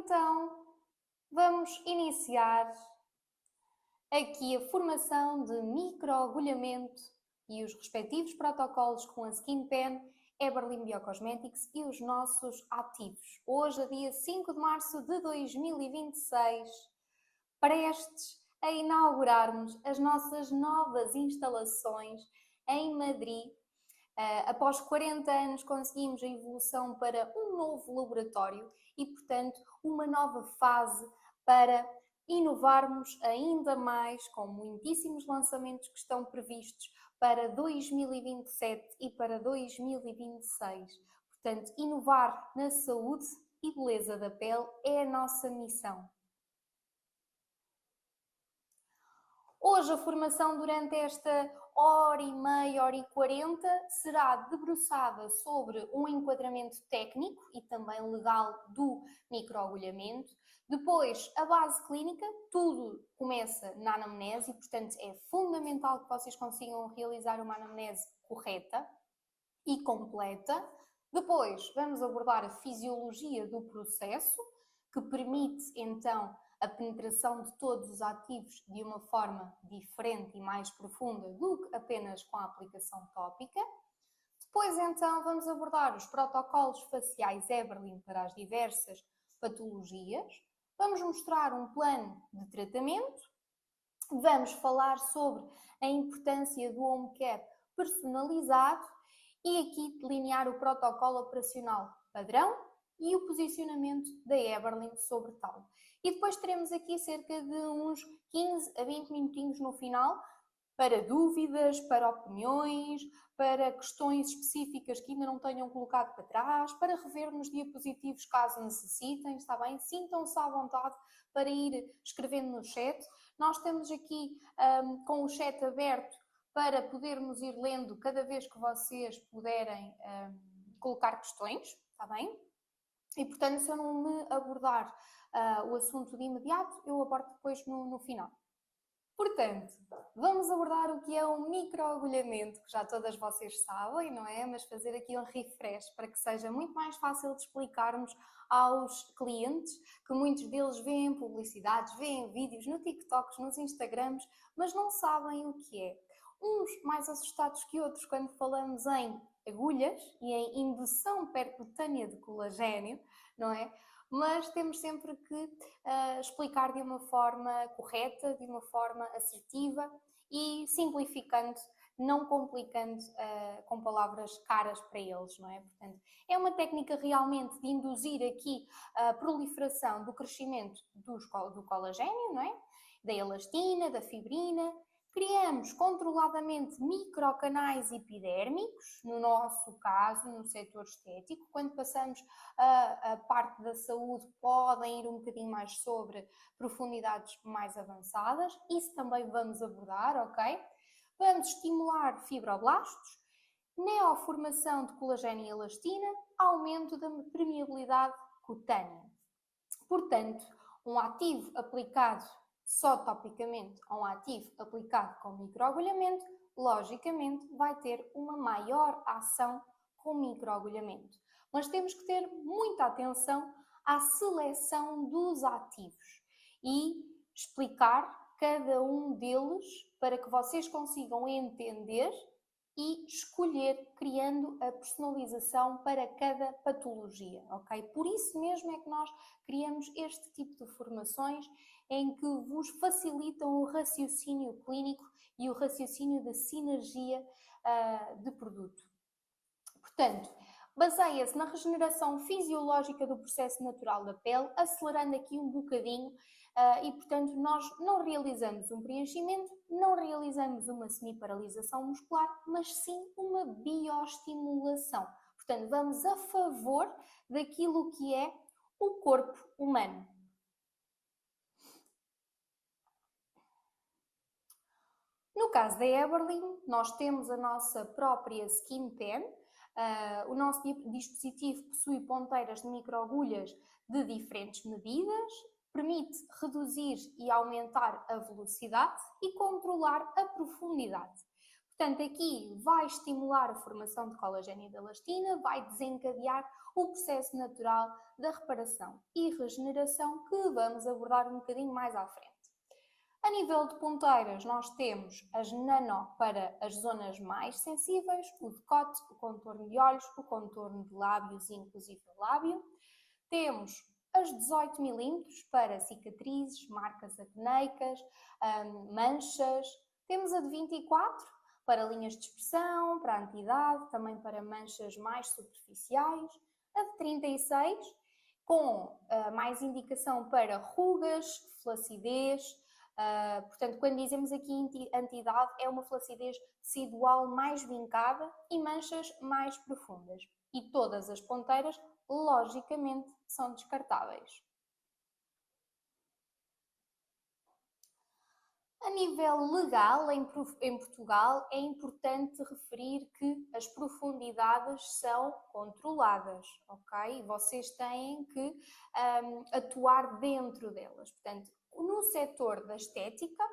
então vamos iniciar aqui a formação de microagulhamento e os respectivos protocolos com a Skin Pen, Eberlin Biocosmetics e os nossos ativos. Hoje, dia 5 de março de 2026, prestes a inaugurarmos as nossas novas instalações em Madrid. Após 40 anos conseguimos a evolução para um novo laboratório e, portanto, uma nova fase para inovarmos ainda mais, com muitíssimos lançamentos que estão previstos para 2027 e para 2026. Portanto, inovar na saúde e beleza da pele é a nossa missão. Hoje a formação durante esta hora e meia, hora e 40, será debruçada sobre um enquadramento técnico e também legal do microagulhamento. Depois, a base clínica, tudo começa na anamnese e, portanto, é fundamental que vocês consigam realizar uma anamnese correta e completa. Depois, vamos abordar a fisiologia do processo, que permite, então, a penetração de todos os ativos de uma forma diferente e mais profunda do que apenas com a aplicação tópica. Depois, então, vamos abordar os protocolos faciais Eberlin para as diversas patologias. Vamos mostrar um plano de tratamento. Vamos falar sobre a importância do home care personalizado e aqui delinear o protocolo operacional padrão e o posicionamento da Eberlin sobre tal. E depois teremos aqui cerca de uns 15 a 20 minutinhos no final para dúvidas, para opiniões, para questões específicas que ainda não tenham colocado para trás, para revermos diapositivos caso necessitem, está bem? Sintam-se à vontade para ir escrevendo no chat. Nós estamos aqui com o chat aberto para podermos ir lendo cada vez que vocês puderem colocar questões, está bem? E, portanto, se eu não me abordar o assunto de imediato, eu abordo depois no final. Portanto, vamos abordar o que é um microagulhamento, que já todas vocês sabem, não é? Mas fazer aqui um refresh para que seja muito mais fácil de explicarmos aos clientes, que muitos deles veem publicidades, veem vídeos no TikToks, nos Instagrams, mas não sabem o que é. Uns mais assustados que outros quando falamos em agulhas e em indução percutânea de colagênio, não é? Mas temos sempre que explicar de uma forma correta, de uma forma assertiva e simplificando, não complicando com palavras caras para eles, não é? Portanto, é uma técnica realmente de induzir aqui a proliferação do crescimento do colagênio, não é? Da elastina, da fibrina. Criamos controladamente microcanais epidérmicos, no nosso caso, no setor estético. Quando passamos a parte da saúde, podem ir um bocadinho mais sobre profundidades mais avançadas. Isso também vamos abordar, ok? Vamos estimular fibroblastos, neoformação de colagênio e elastina, aumento da permeabilidade cutânea. Portanto, um ativo aplicado só topicamente a um ativo aplicado com microagulhamento, logicamente vai ter uma maior ação com microagulhamento. Mas temos que ter muita atenção à seleção dos ativos e explicar cada um deles para que vocês consigam entender e escolher, criando a personalização para cada patologia, ok? Por isso mesmo é que nós criamos este tipo de formações em que vos facilitam o raciocínio clínico e o raciocínio da sinergia de produto. Portanto, baseia-se na regeneração fisiológica do processo natural da pele, acelerando aqui um bocadinho e, portanto, nós não realizamos um preenchimento, não realizamos uma semiparalisação muscular, mas sim uma bioestimulação. Portanto, vamos a favor daquilo que é o corpo humano. No caso da Eberlin, nós temos a nossa própria Skin Pen. O nosso dispositivo possui ponteiras de microagulhas de diferentes medidas, permite reduzir e aumentar a velocidade e controlar a profundidade. Portanto, aqui vai estimular a formação de colagênio e de elastina, vai desencadear o processo natural da reparação e regeneração que vamos abordar um bocadinho mais à frente. A nível de ponteiras, nós temos as nano para as zonas mais sensíveis, o decote, o contorno de olhos, o contorno de lábios e inclusive o lábio. Temos as 18 mm para cicatrizes, marcas acneicas, manchas. Temos a de 24 para linhas de expressão, para a antidade, também para manchas mais superficiais. A de 36 com mais indicação para rugas, flacidez. Portanto, quando dizemos aqui antidade, é uma flacidez tecidual mais vincada e manchas mais profundas. E todas as ponteiras, logicamente, são descartáveis. A nível legal, em Portugal, é importante referir que as profundidades são controladas, ok? Vocês têm que atuar dentro delas. Portanto, no setor da estética,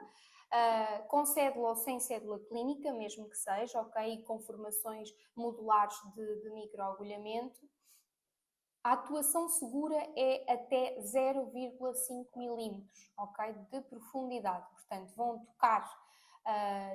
com cédula ou sem cédula clínica, mesmo que seja, ok? E com formações modulares de microagulhamento, a atuação segura é até 0,5 milímetros, ok? De profundidade. Portanto, vão tocar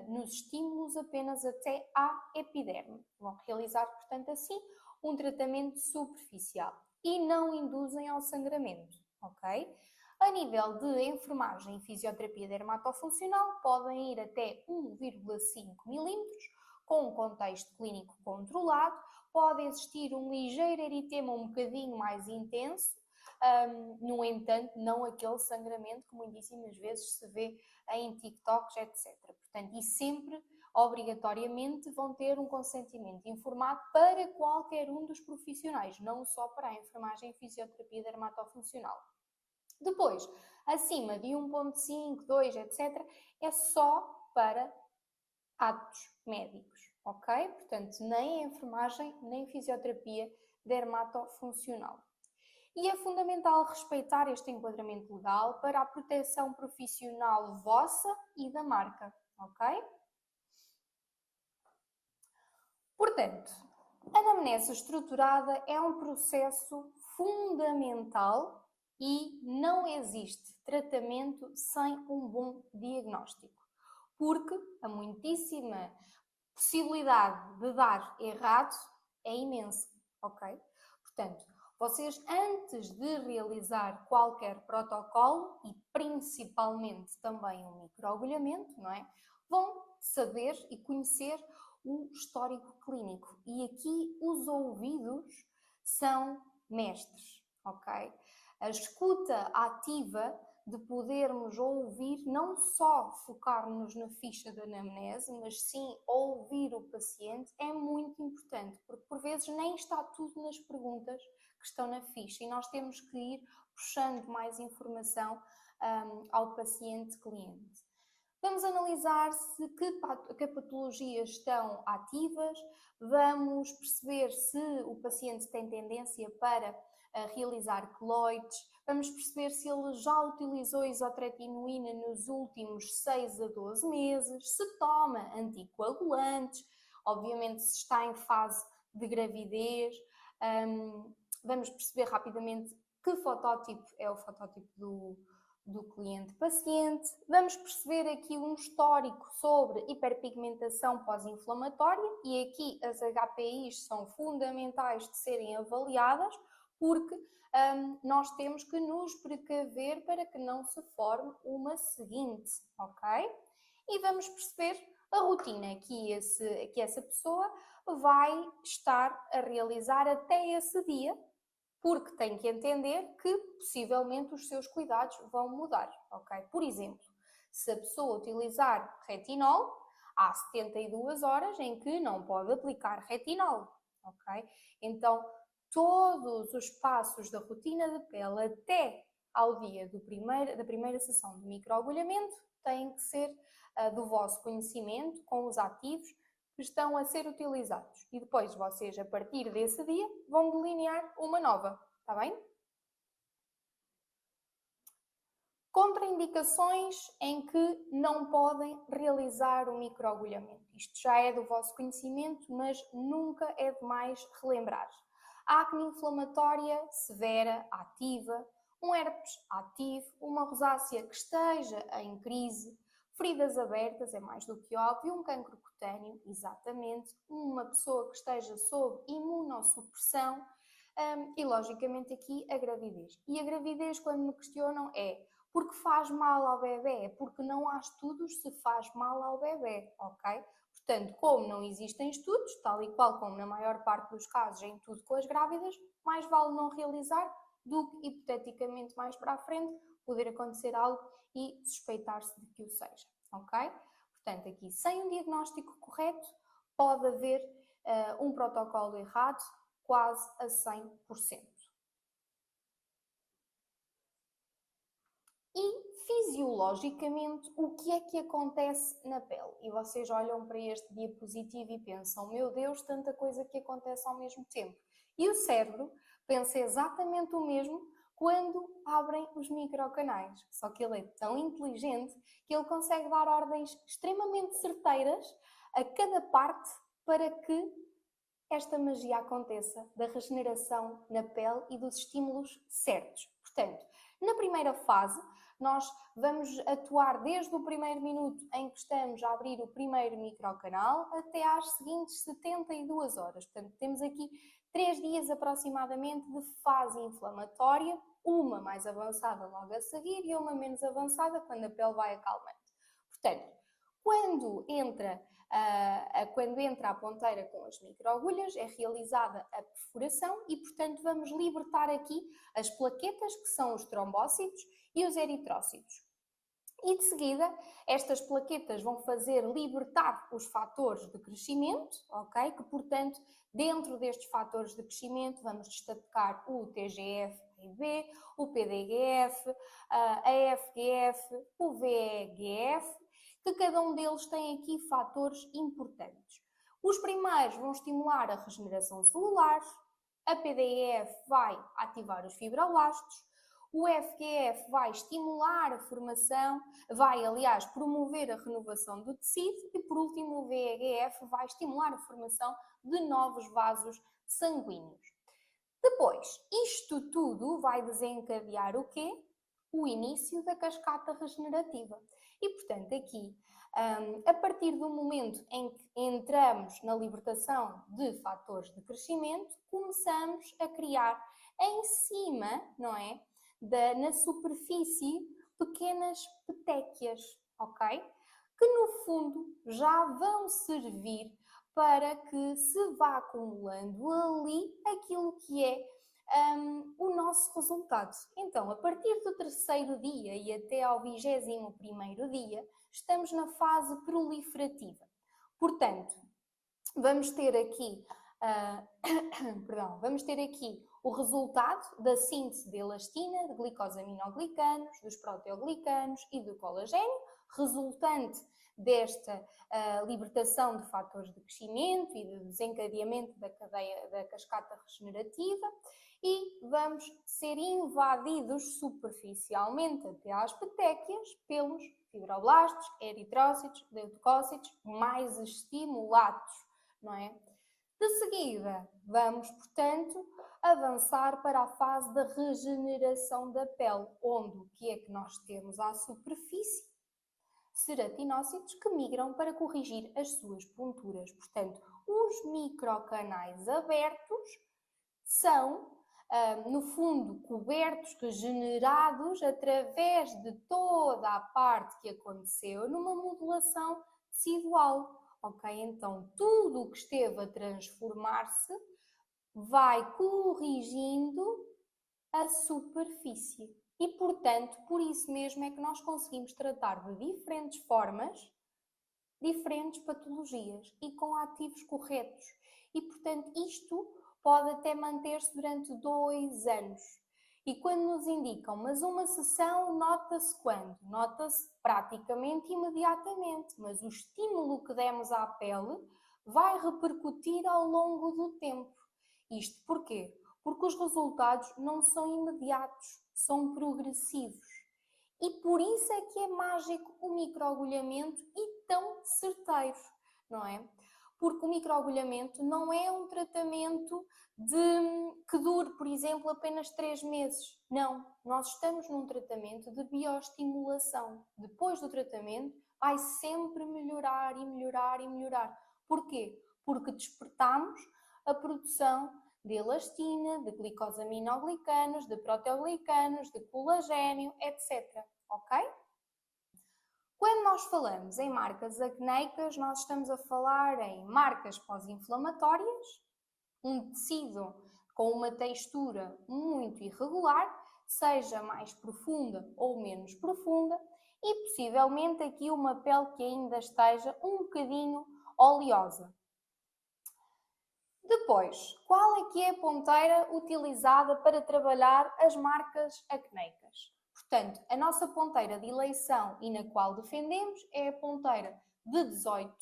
nos estímulos apenas até à epiderme. Vão realizar, portanto, assim, um tratamento superficial e não induzem ao sangramento, ok? A nível de enfermagem e fisioterapia dermatofuncional, podem ir até 1,5 milímetros, com um contexto clínico controlado. Pode existir um ligeiro eritema um bocadinho mais intenso, no entanto, não aquele sangramento que muitíssimas vezes se vê em TikToks, etc. Portanto, e sempre, obrigatoriamente, vão ter um consentimento informado para qualquer um dos profissionais, não só para a enfermagem e fisioterapia dermatofuncional. Depois, acima de 1,5, 2, etc., é só para atos médicos, ok? Portanto, nem enfermagem, nem fisioterapia dermatofuncional. E é fundamental respeitar este enquadramento legal para a proteção profissional vossa e da marca, ok? Portanto, a anamnese estruturada é um processo fundamental e não existe tratamento sem um bom diagnóstico, porque a muitíssima possibilidade de dar errado é imensa, ok? Portanto, vocês antes de realizar qualquer protocolo e principalmente também um microagulhamento, não é? Vão saber e conhecer o histórico clínico. E aqui os ouvidos são mestres, ok? A escuta ativa de podermos ouvir, não só focar-nos na ficha da anamnese, mas sim ouvir o paciente, é muito importante, porque por vezes nem está tudo nas perguntas que estão na ficha e nós temos que ir puxando mais informação ao paciente-cliente. Vamos analisar que patologias estão ativas, vamos perceber se o paciente tem tendência para realizar queloides, vamos perceber se ele já utilizou isotretinoína nos últimos 6 a 12 meses, se toma anticoagulantes, obviamente se está em fase de gravidez. Vamos perceber rapidamente que fotótipo é o fotótipo do cliente-paciente. Vamos perceber aqui um histórico sobre hiperpigmentação pós-inflamatória e aqui as HPIs são fundamentais de serem avaliadas porque nós temos que nos precaver para que não se forme uma seguinte, ok? E vamos perceber a rotina que essa pessoa vai estar a realizar até esse dia, porque tem que entender que possivelmente os seus cuidados vão mudar, ok? Por exemplo, se a pessoa utilizar retinol, há 72 horas em que não pode aplicar retinol, ok? Então, todos os passos da rotina de pele até ao dia da primeira sessão de microagulhamento têm que ser do vosso conhecimento, com os ativos que estão a ser utilizados. E depois vocês, a partir desse dia, vão delinear uma nova, está bem? Contraindicações em que não podem realizar o microagulhamento. Isto já é do vosso conhecimento, mas nunca é demais relembrar. A acne inflamatória severa, ativa, um herpes ativo, uma rosácea que esteja em crise, feridas abertas, é mais do que óbvio, um cancro cutâneo, exatamente, uma pessoa que esteja sob imunossupressão e, logicamente, aqui a gravidez. E a gravidez, quando me questionam, é porque faz mal ao bebê, é porque não há estudos se faz mal ao bebê, ok? Portanto, como não existem estudos, tal e qual como na maior parte dos casos em tudo com as grávidas, mais vale não realizar do que, hipoteticamente, mais para a frente, poder acontecer algo e suspeitar-se de que o seja, ok? Portanto, aqui, sem um diagnóstico correto, pode haver um protocolo errado quase a 100%. E, fisiologicamente, o que é que acontece na pele? E vocês olham para este diapositivo e pensam, meu Deus, tanta coisa que acontece ao mesmo tempo. E o cérebro pensa exatamente o mesmo quando abrem os microcanais. Só que ele é tão inteligente que ele consegue dar ordens extremamente certeiras a cada parte para que esta magia aconteça da regeneração na pele e dos estímulos certos. Portanto, na primeira fase, nós vamos atuar desde o primeiro minuto em que estamos a abrir o primeiro microcanal até às seguintes 72 horas. Portanto, temos aqui 3 dias aproximadamente de fase inflamatória, uma mais avançada logo a seguir e uma menos avançada quando a pele vai acalmando. Portanto, quando entra a ponteira com as microagulhas, é realizada a perfuração e, portanto, vamos libertar aqui as plaquetas, que são os trombócitos, e os eritrócitos. E, de seguida, estas plaquetas vão fazer libertar os fatores de crescimento, ok? Que, portanto, dentro destes fatores de crescimento, vamos destacar o TGF-B, o PDGF, a FGF, o VEGF, que cada um deles tem aqui fatores importantes. Os primeiros vão estimular a regeneração celular, a PDGF vai ativar os fibroblastos, o FGF vai estimular a formação, vai, aliás, promover a renovação do tecido e, por último, o VEGF vai estimular a formação de novos vasos sanguíneos. Depois, isto tudo vai desencadear o quê? O início da cascata regenerativa. E, portanto, aqui, a partir do momento em que entramos na libertação de fatores de crescimento, começamos a criar em cima, não é? Na superfície, pequenas petequias, ok? Que no fundo já vão servir para que se vá acumulando ali aquilo que é o nosso resultado. Então, a partir do 3º dia e até ao 21º dia, estamos na fase proliferativa. Portanto, vamos ter aqui o resultado da síntese de elastina, de glicosaminoglicanos, dos proteoglicanos e do colagênio, resultante desta libertação de fatores de crescimento e de desencadeamento da cadeia da cascata regenerativa, e vamos ser invadidos superficialmente até às petequias pelos fibroblastos, eritrócitos, leucócitos mais estimulados, não é? De seguida, vamos, portanto, avançar para a fase da regeneração da pele, onde o que é que nós temos à superfície? Ceratinócitos que migram para corrigir as suas ponturas. Portanto, os microcanais abertos são, no fundo, cobertos, regenerados através de toda a parte que aconteceu numa modulação tecidual. Ok? Então, tudo o que esteve a transformar-se vai corrigindo a superfície. E, portanto, por isso mesmo é que nós conseguimos tratar de diferentes formas, diferentes patologias e com ativos corretos. E, portanto, isto pode até manter-se durante 2 anos. E quando nos indicam, mas uma sessão nota-se quando? Nota-se praticamente imediatamente, mas o estímulo que demos à pele vai repercutir ao longo do tempo. Isto porquê? Porque os resultados não são imediatos, são progressivos. E por isso é que é mágico o microagulhamento e tão certeiro, não é? Porque o microagulhamento não é um tratamento que dure, por exemplo, apenas 3 meses. Não, nós estamos num tratamento de bioestimulação. Depois do tratamento, vai sempre melhorar e melhorar e melhorar. Porquê? Porque despertamos a produção de elastina, de glicosaminoglicanos, de proteoglicanos, de colagênio, etc. Ok? Quando nós falamos em marcas acneicas, nós estamos a falar em marcas pós-inflamatórias, um tecido com uma textura muito irregular, seja mais profunda ou menos profunda, e possivelmente aqui uma pele que ainda esteja um bocadinho oleosa. Depois, qual é que é a ponteira utilizada para trabalhar as marcas acneicas? Portanto, a nossa ponteira de eleição e na qual defendemos é a ponteira de 18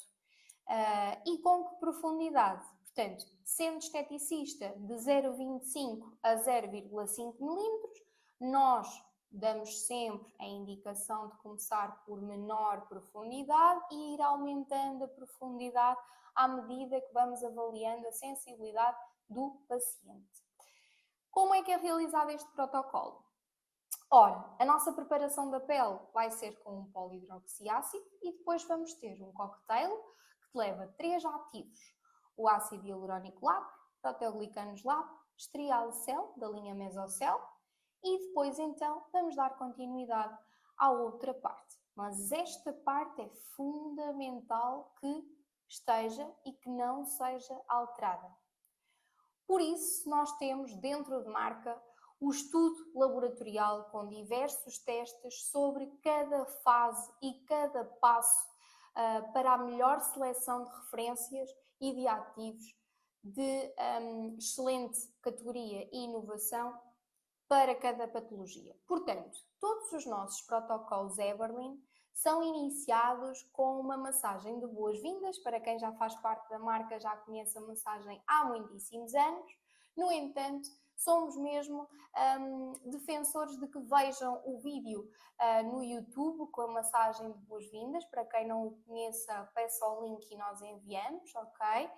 e com que profundidade? Portanto, sendo esteticista de 0,25 a 0,5 milímetros, nós damos sempre a indicação de começar por menor profundidade e ir aumentando a profundidade à medida que vamos avaliando a sensibilidade do paciente. Como é que é realizado este protocolo? Ora, a nossa preparação da pele vai ser com um polihidroxiácido e depois vamos ter um cocktail que leva 3 ativos: o ácido hialurónico LAP, proteoglicanos LAP, Strialicel, da linha Mesocel, e depois então vamos dar continuidade à outra parte. Mas esta parte é fundamental que esteja e que não seja alterada. Por isso, nós temos dentro de marca o estudo laboratorial com diversos testes sobre cada fase e cada passo para a melhor seleção de referências e de ativos de excelente categoria e inovação para cada patologia. Portanto, todos os nossos protocolos Eberlin são iniciados com uma massagem de boas-vindas. Para quem já faz parte da marca, já conhece a massagem há muitíssimos anos. No entanto, somos mesmo defensores de que vejam o vídeo no YouTube com a massagem de boas-vindas. Para quem não o conheça, peça o link e nós enviamos, ok?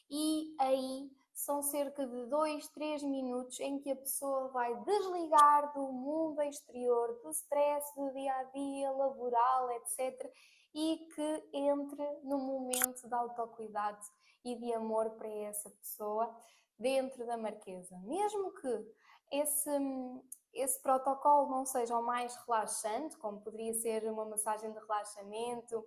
E aí são cerca de 2, 3 minutos em que a pessoa vai desligar do mundo exterior, do stress do dia-a-dia, laboral, etc. E que entre no momento de autocuidado e de amor para essa pessoa dentro da Marquesa. Mesmo que esse protocolo não seja o mais relaxante, como poderia ser uma massagem de relaxamento,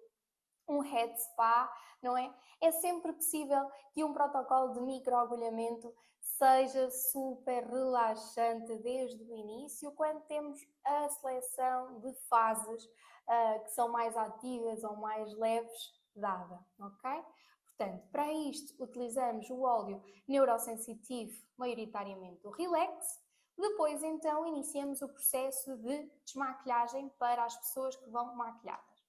um head spa, não é? É sempre possível que um protocolo de microagulhamento seja super relaxante desde o início, quando temos a seleção de fases que são mais ativas ou mais leves dada, ok? Portanto, para isto utilizamos o óleo neurosensitivo, maioritariamente o Relax. Depois, então, iniciamos o processo de desmaquilhagem para as pessoas que vão maquilhadas.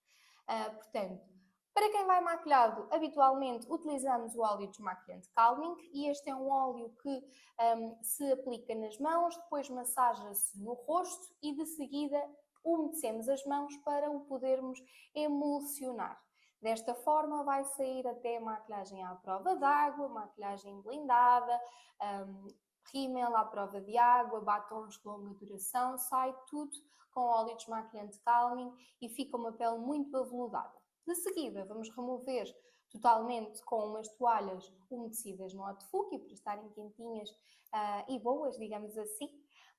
Portanto, para quem vai maquilhado, habitualmente utilizamos o óleo desmaquilhante Calming e este é um óleo que se aplica nas mãos, depois massaja-se no rosto e de seguida umedecemos as mãos para o podermos emulsionar. Desta forma vai sair até maquilhagem à prova d'água, maquilhagem blindada, rímel à prova de água, batons de longa duração, sai tudo com óleo desmaquilhante Calming e fica uma pele muito aveludada. De seguida, vamos remover totalmente com umas toalhas umedecidas no hot fúquio para estarem quentinhas e boas, digamos assim.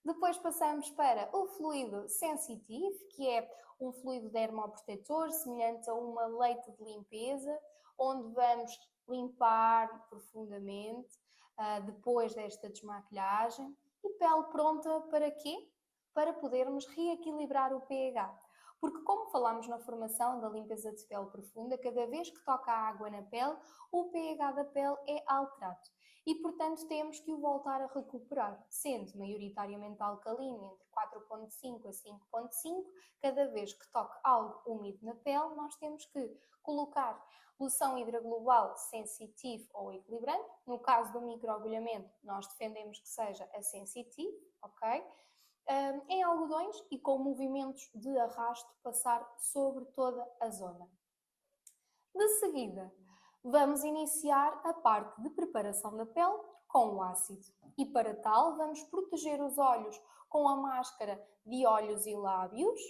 Depois passamos para o fluido Sensitive, que é um fluido dermoprotetor semelhante a uma leite de limpeza, onde vamos limpar profundamente depois desta desmaquilhagem. E pele pronta para quê? Para podermos reequilibrar o pH. Porque como falamos na formação da limpeza de pele profunda, cada vez que toca a água na pele, o pH da pele é alterado. E, portanto, temos que o voltar a recuperar, sendo maioritariamente alcalino entre 4,5 a 5,5. Cada vez que toque algo úmido na pele, nós temos que colocar loção hidraglobal Sensitive ou equilibrante. No caso do microagulhamento, nós defendemos que seja a Sensitive, ok? em algodões e com movimentos de arrasto passar sobre toda a zona. De seguida, vamos iniciar a parte de preparação da pele com o ácido. E para tal, vamos proteger os olhos com a máscara de olhos e lábios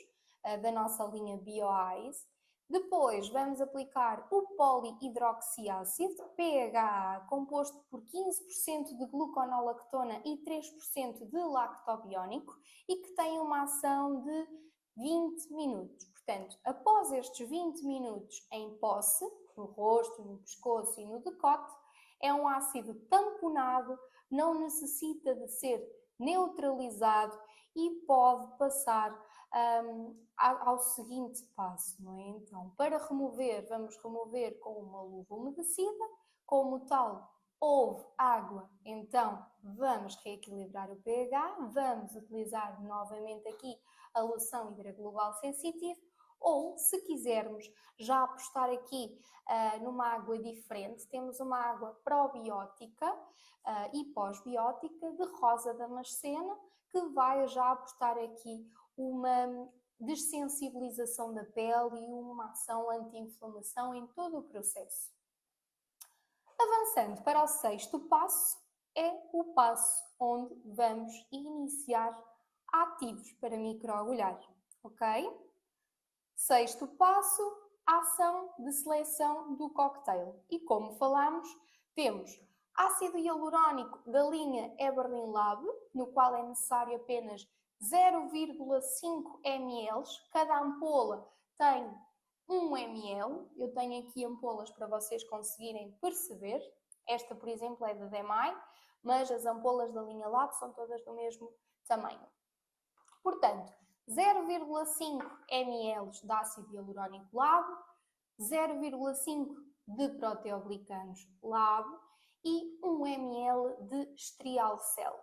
da nossa linha BioEyes. Depois, vamos aplicar o polihidroxiácido, PHA, composto por 15% de gluconolactona e 3% de lactobiónico e que tem uma ação de 20 minutos. Portanto, após estes 20 minutos em posse, no rosto, no pescoço e no decote, é um ácido tamponado, não necessita de ser neutralizado e pode passar ao seguinte passo, não é? Então, para remover, vamos remover com uma luva umedecida, como tal, houve água, então vamos reequilibrar o pH, vamos utilizar novamente aqui a loção hidraglobal sensitiva, ou se quisermos já apostar aqui numa água diferente, temos uma água probiótica e pós-biótica de rosa damasceno, que vai já apostar aqui uma dessensibilização da pele e uma ação anti-inflamação em todo o processo. Avançando para o sexto passo, é o passo onde vamos iniciar ativos para microagulhar, ok? Sexto passo, ação de seleção do cocktail. E como falámos, temos ácido hialurónico da linha Eberlin Lab, no qual é necessário apenas 0,5 ml. Cada ampola tem 1 ml. Eu tenho aqui ampolas para vocês conseguirem perceber. Esta, por exemplo, é da Demai, mas as ampolas da linha Lab são todas do mesmo tamanho. Portanto, 0,5 ml de ácido hialurónico Lab, 0,5 de proteoglicanos Lab e 1 ml de Strialcel.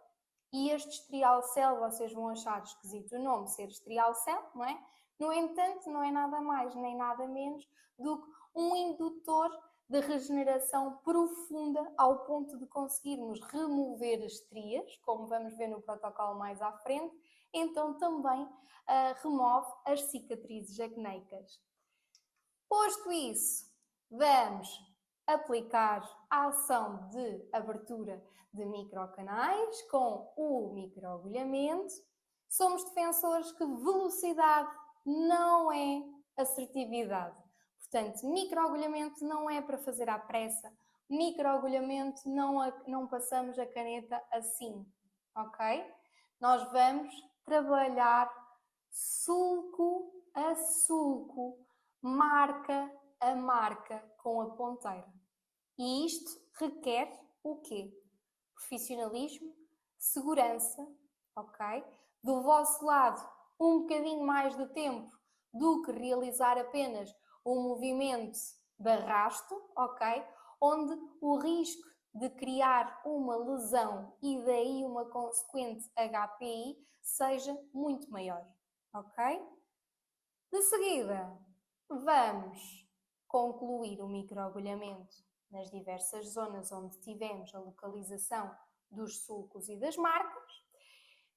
E este Strialcel, vocês vão achar esquisito o nome ser Strialcel, não é? No entanto, não é nada mais nem nada menos do que um indutor de regeneração profunda ao ponto de conseguirmos remover estrias, como vamos ver no protocolo mais à frente, então também remove as cicatrizes acneicas. Posto isso, vamos aplicar a ação de abertura de microcanais com o microagulhamento. Somos defensores que velocidade não é assertividade. Portanto, microagulhamento não é para fazer à pressa. Microagulhamento não passamos a caneta assim, ok? Nós vamos trabalhar sulco a sulco, marca a marca com a ponteira. E isto requer o quê? Profissionalismo, segurança, ok? Do vosso lado, um bocadinho mais de tempo do que realizar apenas um movimento de arrasto, ok? Onde o risco de criar uma lesão e daí uma consequente HPI seja muito maior, ok? De seguida, vamos concluir o microagulhamento nas diversas zonas onde tivemos a localização dos sulcos e das marcas.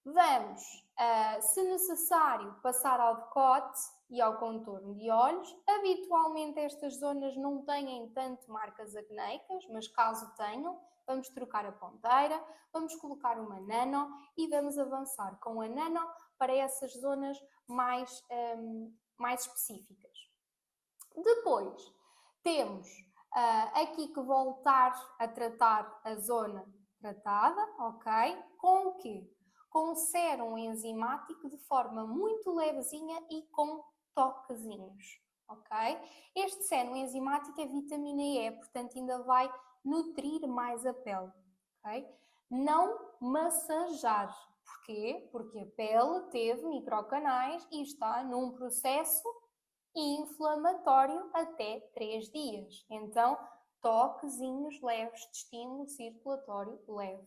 Vamos, se necessário, passar ao decote e ao contorno de olhos. Habitualmente estas zonas não têm tanto marcas acneicas, mas caso tenham, vamos trocar a ponteira, vamos colocar uma nano e vamos avançar com a nano para essas zonas mais específicas. Depois, temos aqui que voltar a tratar a zona tratada, ok? Com o quê? Com sérum enzimático de forma muito levezinha e com toquezinhos, ok? Este sérum enzimático é vitamina E, portanto ainda vai nutrir mais a pele, ok? Não massajar. Porquê? Porque a pele teve microcanais e está num processo inflamatório até 3 dias. Então, toquezinhos leves de estímulo circulatório leve.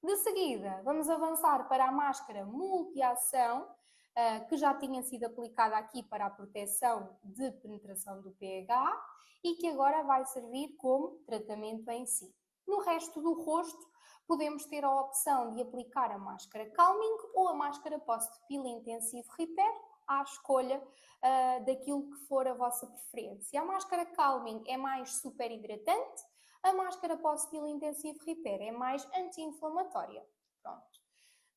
De seguida, vamos avançar para a máscara multiação, que já tinha sido aplicada aqui para a proteção de penetração do pH e que agora vai servir como tratamento em si. No resto do rosto, podemos ter a opção de aplicar a máscara Calming ou a máscara Post-Peel Intensive Repair, à escolha daquilo que for a vossa preferência. A máscara Calming é mais super hidratante, a máscara Post-Peel Intensive Repair é mais anti-inflamatória. Pronto.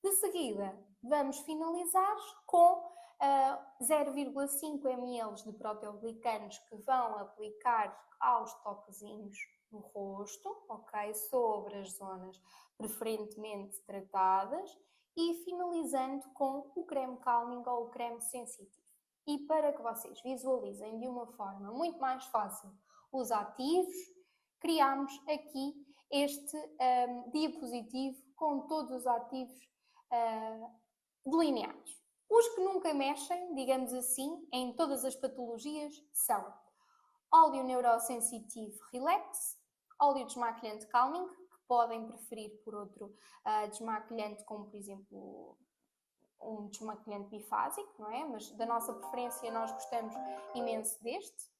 De seguida, vamos finalizar com 0,5 ml de proteoglicanos que vão aplicar aos toquezinhos no rosto, ok? Sobre as zonas preferentemente tratadas e finalizando com o creme calming ou o creme sensitivo. E para que vocês visualizem de uma forma muito mais fácil os ativos, criamos aqui este diapositivo com todos os ativos delineados. Os que nunca mexem, digamos assim, em todas as patologias são óleo neurosensitivo Relax, óleo desmaquilhante Calming, que podem preferir por outro desmaquilhante, como por exemplo um desmaquilhante bifásico, não é? Mas da nossa preferência nós gostamos imenso deste.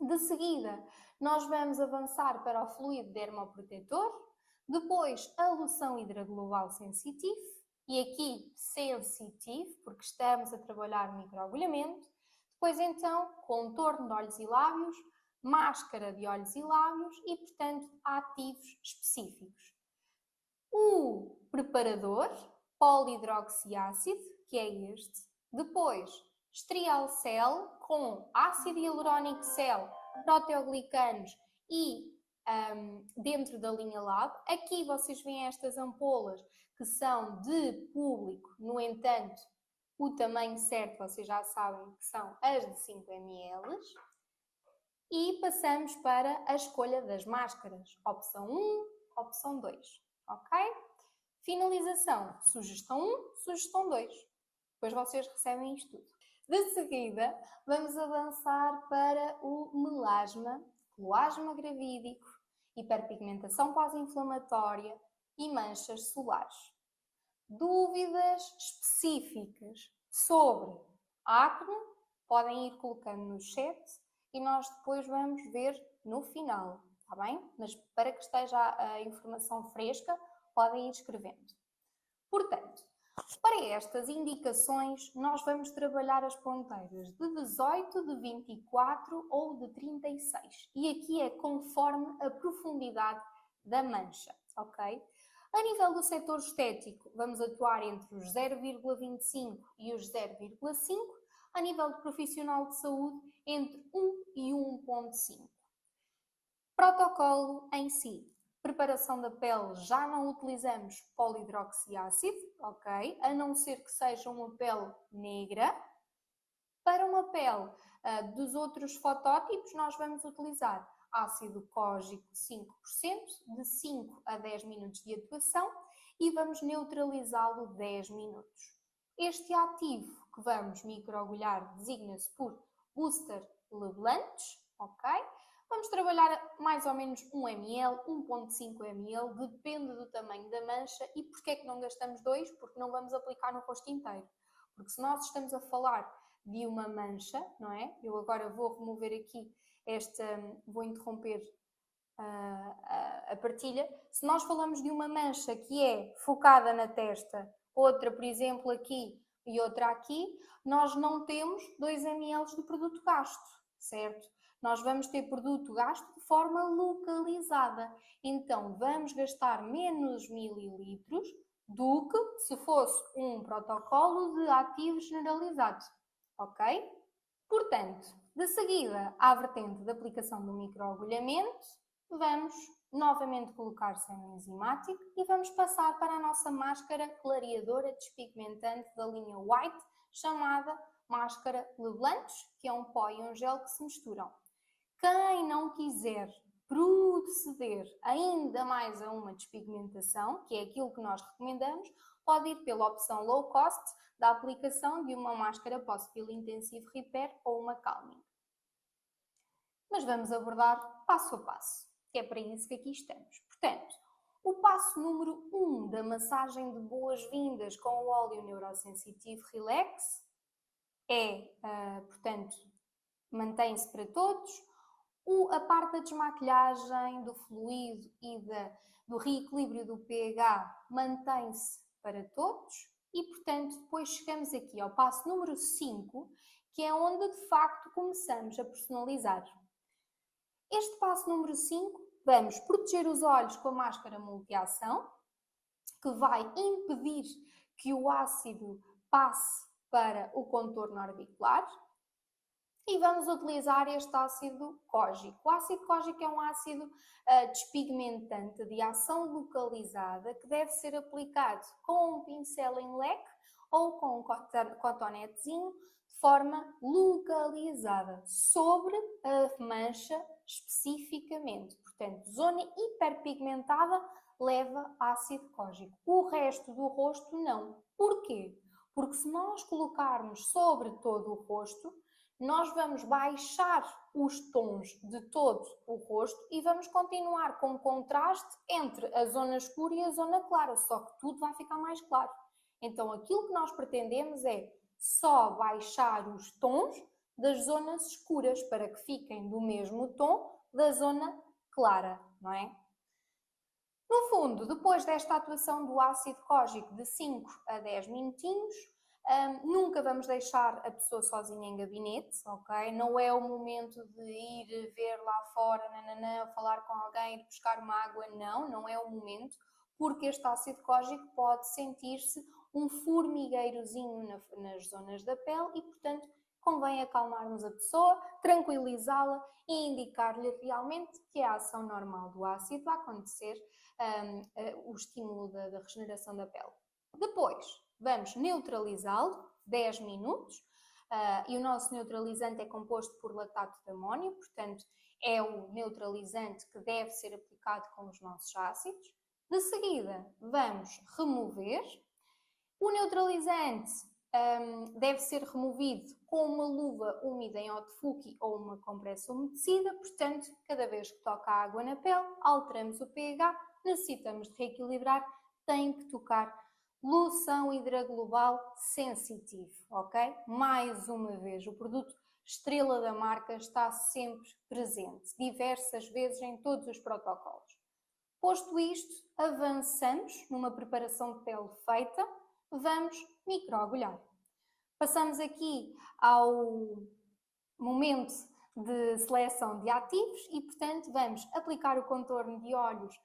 De seguida, nós vamos avançar para o fluido dermoprotetor, depois a loção hidraglobal sensitive, e aqui sensitivo, porque estamos a trabalhar microagulhamento. Depois então, contorno de olhos e lábios, máscara de olhos e lábios e, portanto, ativos específicos. O preparador, polihidroxiácido, que é este. Depois, Strialcel com ácido hialurônico cell, proteoglicanos e dentro da linha Lab. Aqui vocês veem estas ampolas que são de público, no entanto, o tamanho certo vocês já sabem que são as de 5 ml. E passamos para a escolha das máscaras. Opção 1, opção 2. Ok? Finalização, sugestão 1, sugestão 2. Depois vocês recebem isto tudo. De seguida, vamos avançar para o melasma, coasma gravídico, hiperpigmentação pós-inflamatória e manchas solares. Dúvidas específicas sobre acne, podem ir colocando no chat e nós depois vamos ver no final, está bem? Mas para que esteja a informação fresca, podem ir escrevendo. Portanto, para estas indicações, nós vamos trabalhar as ponteiras de 18, de 24 ou de 36. E aqui é conforme a profundidade da mancha, ok? A nível do setor estético, vamos atuar entre os 0,25 e os 0,5. A nível de profissional de saúde, entre 1 e 1,5. Protocolo em si. Preparação da pele, já não utilizamos polihidroxiácido, ok? A não ser que seja uma pele negra. Para uma pele dos outros fotótipos, nós vamos utilizar ácido cógico 5%, de 5 a 10 minutos de atuação e vamos neutralizá-lo 10 minutos. Este ativo que vamos microagulhar designa-se por Booster Leblanc, ok? Vamos trabalhar mais ou menos 1 ml, 1,5 ml, depende do tamanho da mancha. E porquê é que não gastamos 2? Porque não vamos aplicar no rosto inteiro. Porque se nós estamos a falar de uma mancha, não é? Eu agora vou remover aqui vou interromper a partilha. Se nós falamos de uma mancha que é focada na testa, outra, por exemplo, aqui e outra aqui, nós não temos 2 ml de produto gasto, certo? Nós vamos ter produto gasto de forma localizada. Então, vamos gastar menos mililitros do que se fosse um protocolo de ativo generalizado, ok? Portanto, de seguida à vertente da aplicação do microagulhamento, vamos novamente colocar sêrum enzimático e vamos passar para a nossa máscara clareadora despigmentante da linha White, chamada máscara Leblanc, que é um pó e um gel que se misturam. Quem não quiser proceder ainda mais a uma despigmentação, que é aquilo que nós recomendamos, pode ir pela opção low cost da aplicação de uma máscara Post-Peel Intensive Repair ou uma Calming. Mas vamos abordar passo a passo, que é para isso que aqui estamos. Portanto, o passo número 1 da massagem de boas-vindas com o óleo neurosensitivo Relax é, portanto, mantém-se para todos. A parte da desmaquilhagem, do fluido e do reequilíbrio do pH mantém-se para todos e, portanto, depois chegamos aqui ao passo número 5, que é onde de facto começamos a personalizar. Este passo número 5, vamos proteger os olhos com a máscara multiação, que vai impedir que o ácido passe para o contorno orbicular. E vamos utilizar este ácido cógico. O ácido cógico é um ácido despigmentante de ação localizada que deve ser aplicado com um pincel em leque ou com um cotonetezinho de forma localizada sobre a mancha especificamente. Portanto, zona hiperpigmentada leva ácido cógico. O resto do rosto não. Porquê? Porque se nós colocarmos sobre todo o rosto, nós vamos baixar os tons de todo o rosto e vamos continuar com contraste entre a zona escura e a zona clara, só que tudo vai ficar mais claro. Então, aquilo que nós pretendemos é só baixar os tons das zonas escuras para que fiquem do mesmo tom da zona clara, não é? No fundo, depois desta atuação do ácido cógico de 5 a 10 minutinhos, nunca vamos deixar a pessoa sozinha em gabinete, ok? Não é o momento de ir ver lá fora, falar com alguém, ir buscar uma água, não é o momento, porque este ácido cógico pode sentir-se um formigueirozinho nas zonas da pele e, portanto, convém acalmarmos a pessoa, tranquilizá-la e indicar-lhe realmente que é a ação normal do ácido a acontecer, o estímulo da regeneração da pele. Depois, vamos neutralizá-lo 10 minutos e o nosso neutralizante é composto por lactato de amónio, portanto é o neutralizante que deve ser aplicado com os nossos ácidos. De seguida, vamos remover. O neutralizante deve ser removido com uma luva úmida em hot-fuki ou uma compressa umedecida, portanto, cada vez que toca a água na pele, alteramos o pH, necessitamos de reequilibrar, tem que tocar loção hidraglobal sensitive, ok? Mais uma vez, o produto estrela da marca está sempre presente, diversas vezes em todos os protocolos. Posto isto, avançamos numa preparação de pele feita, vamos microagulhar. Passamos aqui ao momento de seleção de ativos e, portanto, vamos aplicar o contorno de olhos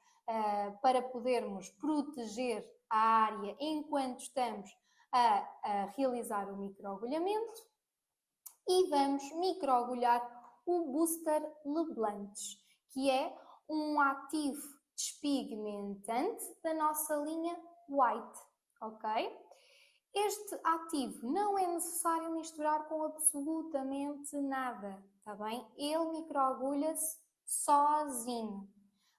para podermos proteger a área enquanto estamos a realizar o microagulhamento e vamos microagulhar o Booster Leblanc, que é um ativo despigmentante da nossa linha White, ok? Este ativo não é necessário misturar com absolutamente nada, tá bem? Ele microagulha-se sozinho.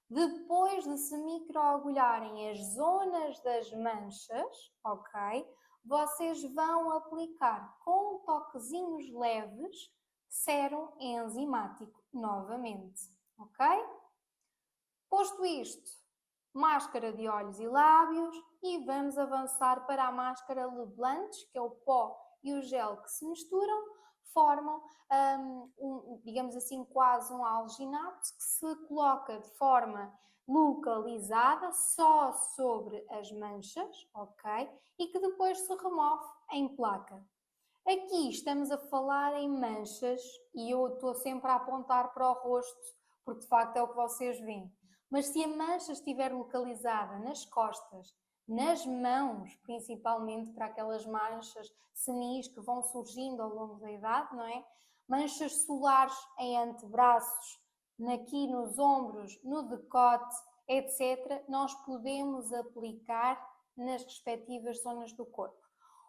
Depois de se microagulharem as zonas das manchas, ok? Vocês vão aplicar com toquezinhos leves sérum enzimático novamente, ok? Posto isto, máscara de olhos e lábios e vamos avançar para a máscara Leblanc, que é o pó e o gel que se misturam, formam, digamos assim, quase um alginato que se coloca de forma localizada só sobre as manchas, ok? E que depois se remove em placa. Aqui estamos a falar em manchas e eu estou sempre a apontar para o rosto, porque de facto é o que vocês veem. Mas se a mancha estiver localizada nas costas, nas mãos, principalmente para aquelas manchas senis que vão surgindo ao longo da idade, não é? Manchas solares em antebraços, aqui nos ombros, no decote, etc., nós podemos aplicar nas respectivas zonas do corpo.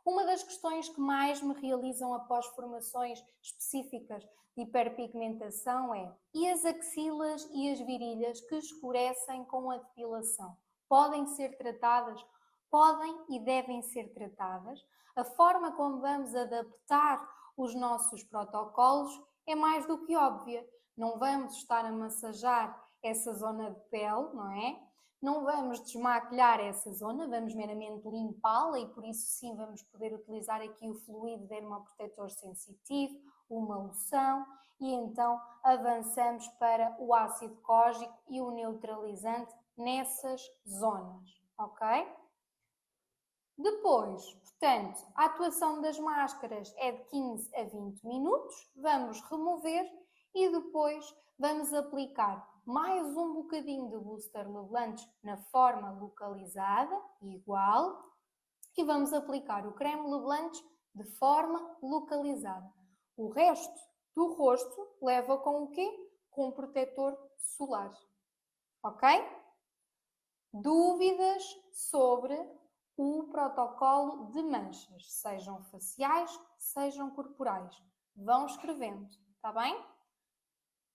Uma das questões que mais me realizam após formações específicas de hiperpigmentação é: e as axilas e as virilhas que escurecem com a depilação? Podem ser tratadas? Podem e devem ser tratadas. A forma como vamos adaptar os nossos protocolos é mais do que óbvia. Não vamos estar a massajar essa zona de pele, não é? Não vamos desmaquilhar essa zona, vamos meramente limpá-la e por isso sim vamos poder utilizar aqui o fluido dermoprotetor sensitivo, uma loção e então avançamos para o ácido cógico e o neutralizante nessas zonas, ok? Depois, portanto, a atuação das máscaras é de 15 a 20 minutos, vamos remover e depois vamos aplicar mais um bocadinho de booster levelantes na forma localizada, igual, e vamos aplicar o creme levelantes de forma localizada. O resto do rosto leva com o quê? Com um protetor solar, ok? Dúvidas sobre o protocolo de manchas, sejam faciais, sejam corporais. Vão escrevendo, está bem?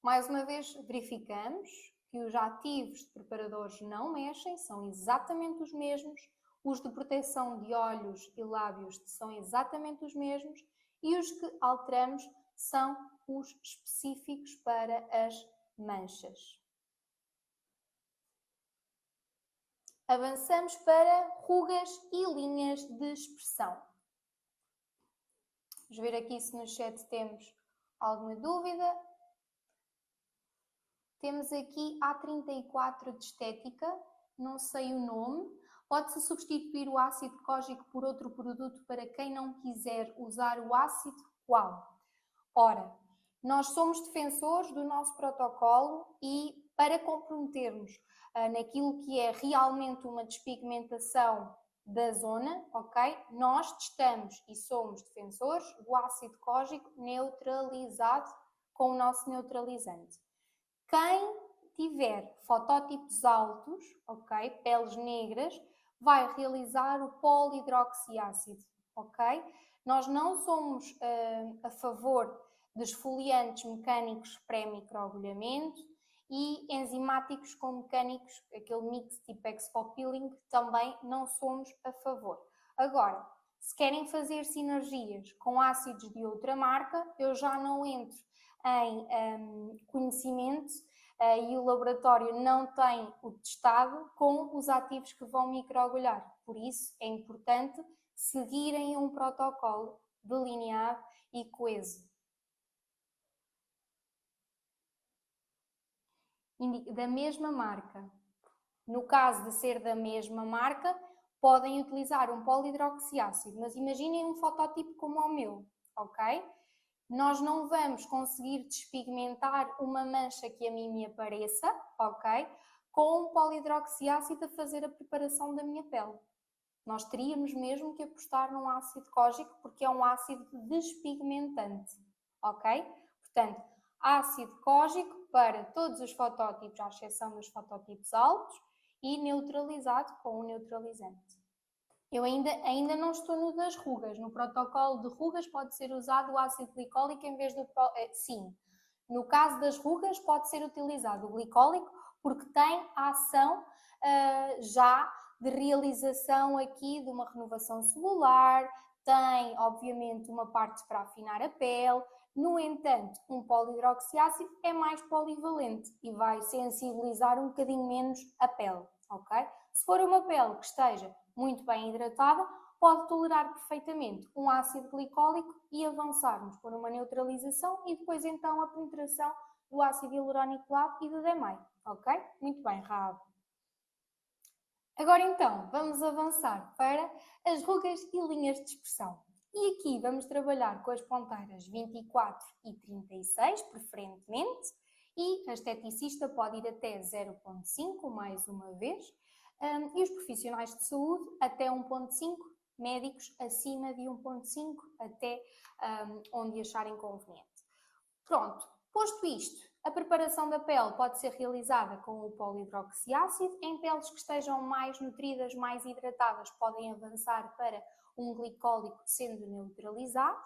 Mais uma vez, verificamos que os ativos de preparadores não mexem, são exatamente os mesmos, os de proteção de olhos e lábios são exatamente os mesmos e os que alteramos são os específicos para as manchas. Avançamos para rugas e linhas de expressão. Vamos ver aqui se no chat temos alguma dúvida. Temos aqui A34 de estética, não sei o nome. Pode-se substituir o ácido cógico por outro produto para quem não quiser usar o ácido? Qual? Ora, nós somos defensores do nosso protocolo e para comprometermos naquilo que é realmente uma despigmentação da zona, ok? Nós testamos e somos defensores do ácido cógico neutralizado com o nosso neutralizante. Quem tiver fotótipos altos, ok? Peles negras, vai realizar o polihidroxiácido, ok? Nós não somos a favor de esfoliantes mecânicos pré-microagulhamento e enzimáticos com mecânicos, aquele mix tipo exfoliating, também não somos a favor. Agora, se querem fazer sinergias com ácidos de outra marca, eu já não entro em conhecimento e o laboratório não tem o testado com os ativos que vão microagulhar. Por isso, é importante seguirem um protocolo delineado e coeso. Da mesma marca. No caso de ser da mesma marca, podem utilizar um polihidroxiácido, mas imaginem um fotótipo como o meu, ok? Nós não vamos conseguir despigmentar uma mancha que a mim me apareça, ok? Com um polihidroxiácido a fazer a preparação da minha pele. Nós teríamos mesmo que apostar num ácido cógico porque é um ácido despigmentante, ok? Portanto, ácido cógico para todos os fotótipos, à exceção dos fotótipos altos, e neutralizado com um neutralizante. Eu ainda não estou no das rugas. No protocolo de rugas pode ser usado o ácido glicólico em vez do... Sim, no caso das rugas pode ser utilizado o glicólico porque tem a ação já de realização aqui de uma renovação celular, tem obviamente uma parte para afinar a pele. No entanto, um polihidroxiácido é mais polivalente e vai sensibilizar um bocadinho menos a pele, ok? Se for uma pele que esteja muito bem hidratada, pode tolerar perfeitamente um ácido glicólico e avançarmos por uma neutralização e depois então a penetração do ácido hialuroniculado e do DMAI, ok? Muito bem, Raab. Agora então, vamos avançar para as rugas e linhas de expressão. E aqui vamos trabalhar com as ponteiras 24 e 36, preferentemente, e a esteticista pode ir até 0,5 mais uma vez, e os profissionais de saúde até 1,5, médicos acima de 1,5 até onde acharem conveniente. Pronto, posto isto, a preparação da pele pode ser realizada com o polihidroxiácido. Em peles que estejam mais nutridas, mais hidratadas, podem avançar para um glicólico sendo neutralizado.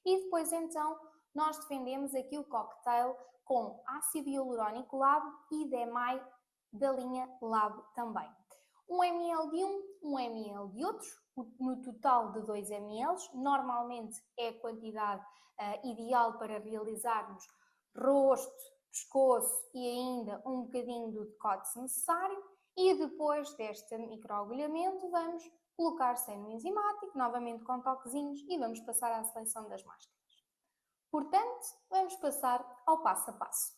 E depois então nós defendemos aqui o cocktail com ácido hialurónico Lab e DMAI da linha Lab também. 1 ml de um 1 ml de outro, no total de 2 ml. Normalmente é a quantidade ideal para realizarmos rosto, pescoço e ainda um bocadinho do decote se necessário. E depois deste microagulhamento vamos colocar seno enzimático, novamente com toquezinhos, e vamos passar à seleção das máscaras. Portanto, vamos passar ao passo a passo.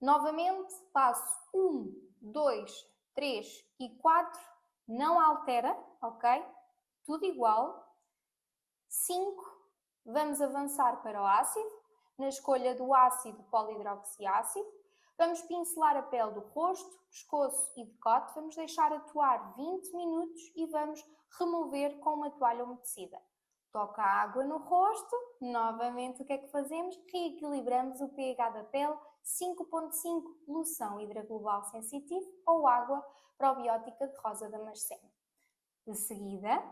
Novamente, passo 1, 2, 3 e 4 não altera, ok? Tudo igual. 5, vamos avançar para o ácido. Na escolha do ácido polihidroxiácido, vamos pincelar a pele do rosto, pescoço e decote. Vamos deixar atuar 20 minutos e vamos remover com uma toalha umedecida. Toca a água no rosto, novamente o que é que fazemos? Reequilibramos o pH da pele, 5.5 loção hidraglobal sensitivo ou água probiótica de rosa damasceno. De seguida,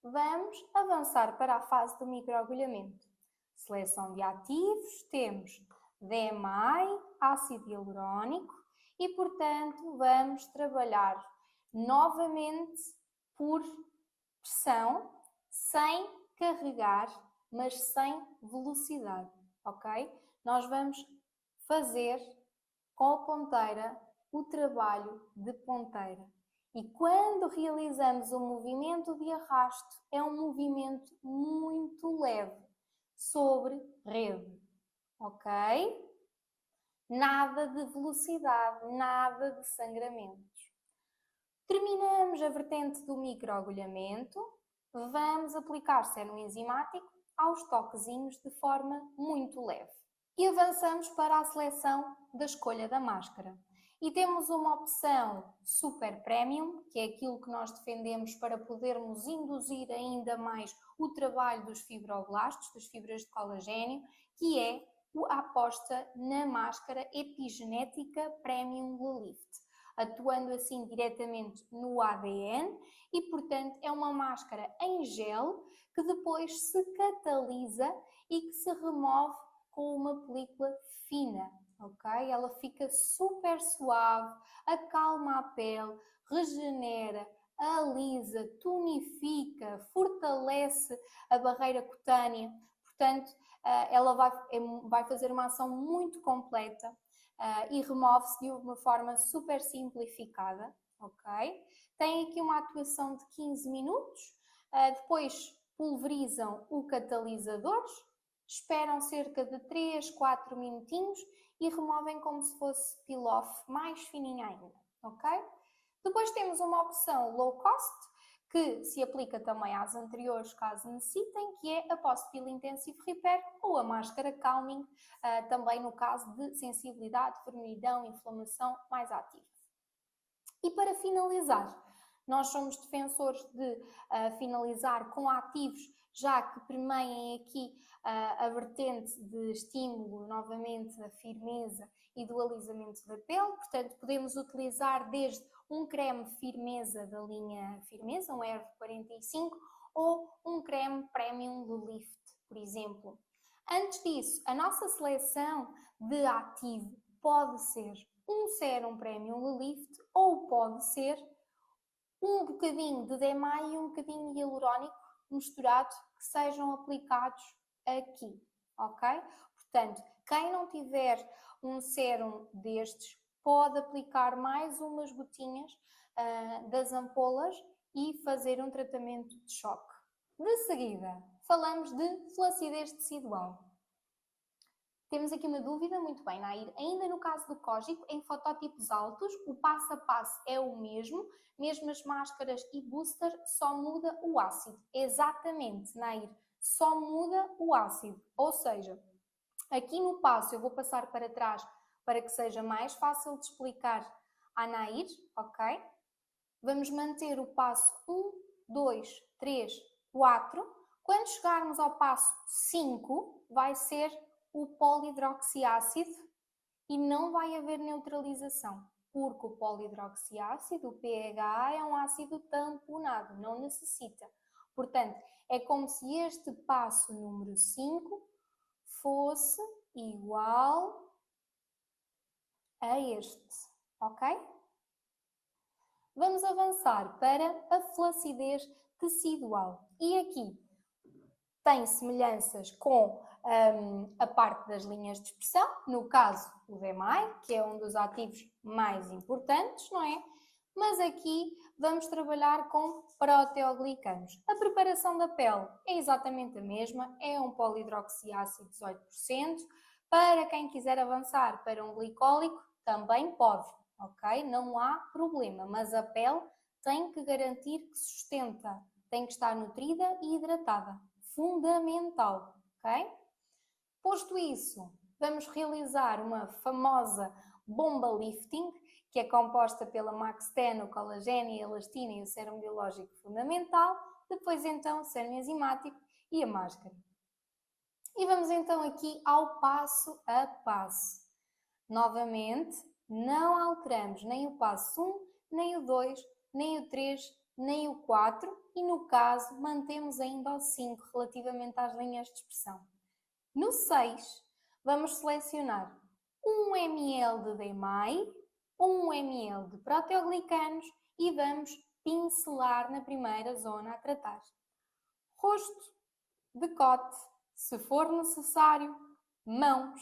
vamos avançar para a fase do microagulhamento. Seleção de ativos, temos DMAI, ácido hialurónico e, portanto, vamos trabalhar novamente por pressão, sem carregar, mas sem velocidade, ok? Nós vamos fazer com a ponteira o trabalho de ponteira. E quando realizamos o movimento de arrasto, é um movimento muito leve sobre rede, ok? Nada de velocidade, nada de sangramentos. Terminamos a vertente do microagulhamento, vamos aplicar sérum enzimático aos toquezinhos de forma muito leve. E avançamos para a seleção da escolha da máscara. E temos uma opção Super Premium, que é aquilo que nós defendemos para podermos induzir ainda mais o trabalho dos fibroblastos, das fibras de colagênio, que é a aposta na máscara epigenética Premium Lelift, atuando assim diretamente no ADN e, portanto, é uma máscara em gel que depois se catalisa e que se remove com uma película fina, ok? Ela fica super suave, acalma a pele, regenera, alisa, tonifica, fortalece a barreira cutânea. Portanto, ela vai fazer uma ação muito completa e remove-se de uma forma super simplificada, ok? Tem aqui uma atuação de 15 minutos, depois pulverizam o catalisador, esperam cerca de 3, 4 minutinhos e removem como se fosse peel-off mais fininha ainda, ok? Depois temos uma opção low cost, que se aplica também às anteriores caso necessitem, que é a Post-Peel Intensive Repair ou a máscara Calming, também no caso de sensibilidade, vermelhidão, inflamação mais ativa. E para finalizar, nós somos defensores de finalizar com ativos, já que permeiem aqui a vertente de estímulo, novamente, da firmeza e do alisamento da pele. Portanto, podemos utilizar desde um creme firmeza da linha Firmeza, um R45, ou um creme Premium Lelift, por exemplo. Antes disso, a nossa seleção de ativo pode ser um sérum Premium Lelift ou pode ser um bocadinho de DMAI e um bocadinho de hialurónico misturado que sejam aplicados aqui, ok? Portanto, quem não tiver um sérum destes pode aplicar mais umas gotinhas das ampolas e fazer um tratamento de choque. De seguida, falamos de flacidez tecidual. Temos aqui uma dúvida, muito bem, Nair. Ainda no caso do cógico, em fototipos altos, o passo a passo é o mesmo as máscaras e booster, só muda o ácido. Exatamente, Nair, só muda o ácido. Ou seja, aqui no passo eu vou passar para trás para que seja mais fácil de explicar à Nair, ok? Vamos manter o passo 1, 2, 3, 4. Quando chegarmos ao passo 5, vai ser o polihidroxiácido e não vai haver neutralização, porque o polihidroxiácido, o PH, é um ácido tamponado, não necessita. Portanto, é como se este passo número 5 fosse igual a este, ok? Vamos avançar para a flacidez tecidual. E aqui tem semelhanças com a parte das linhas de expressão, no caso o DMAI, que é um dos ativos mais importantes, não é? Mas aqui vamos trabalhar com proteoglicanos. A preparação da pele é exatamente a mesma, é um polihidroxiácido 18%. Para quem quiser avançar para um glicólico, também pode, ok? Não há problema, mas a pele tem que garantir que sustenta, tem que estar nutrida e hidratada. Fundamental, ok? Posto isso, vamos realizar uma famosa bomba lifting, que é composta pela Max-10, o colagênio, a elastina e o sérum biológico fundamental, depois então o sérum enzimático e a máscara. E vamos então aqui ao passo a passo. Novamente, não alteramos nem o passo 1, nem o 2, nem o 3, nem o 4 e no caso mantemos ainda o 5 relativamente às linhas de expressão. No 6, vamos selecionar 1 ml de DMAI, 1 ml de proteoglicanos e vamos pincelar na primeira zona a tratar. Rosto, decote, se for necessário, mãos,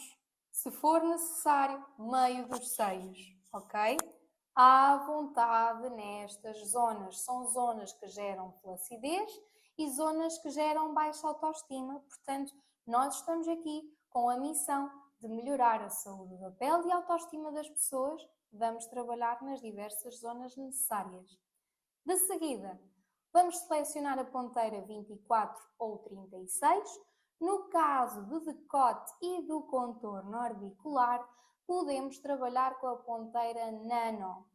se for necessário, meio dos seios, ok? À vontade nestas zonas. São zonas que geram flacidez e zonas que geram baixa autoestima, portanto, nós estamos aqui com a missão de melhorar a saúde da pele e a autoestima das pessoas. Vamos trabalhar nas diversas zonas necessárias. De seguida, vamos selecionar a ponteira 24 ou 36. No caso do decote e do contorno orbicular, podemos trabalhar com a ponteira Nano.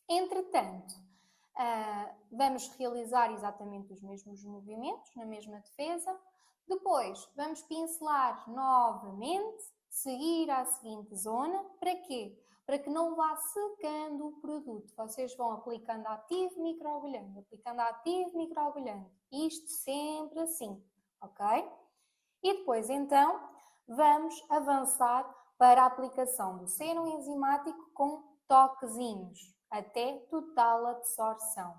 Entretanto, vamos realizar exatamente os mesmos movimentos, na mesma defesa. Depois, vamos pincelar novamente, seguir à seguinte zona. Para quê? Para que não vá secando o produto. Vocês vão aplicando ativo, microagulhando, aplicando ativo, microagulhando. Isto sempre assim, ok? E depois, então, vamos avançar para a aplicação do sérum enzimático com toquezinhos, até total absorção.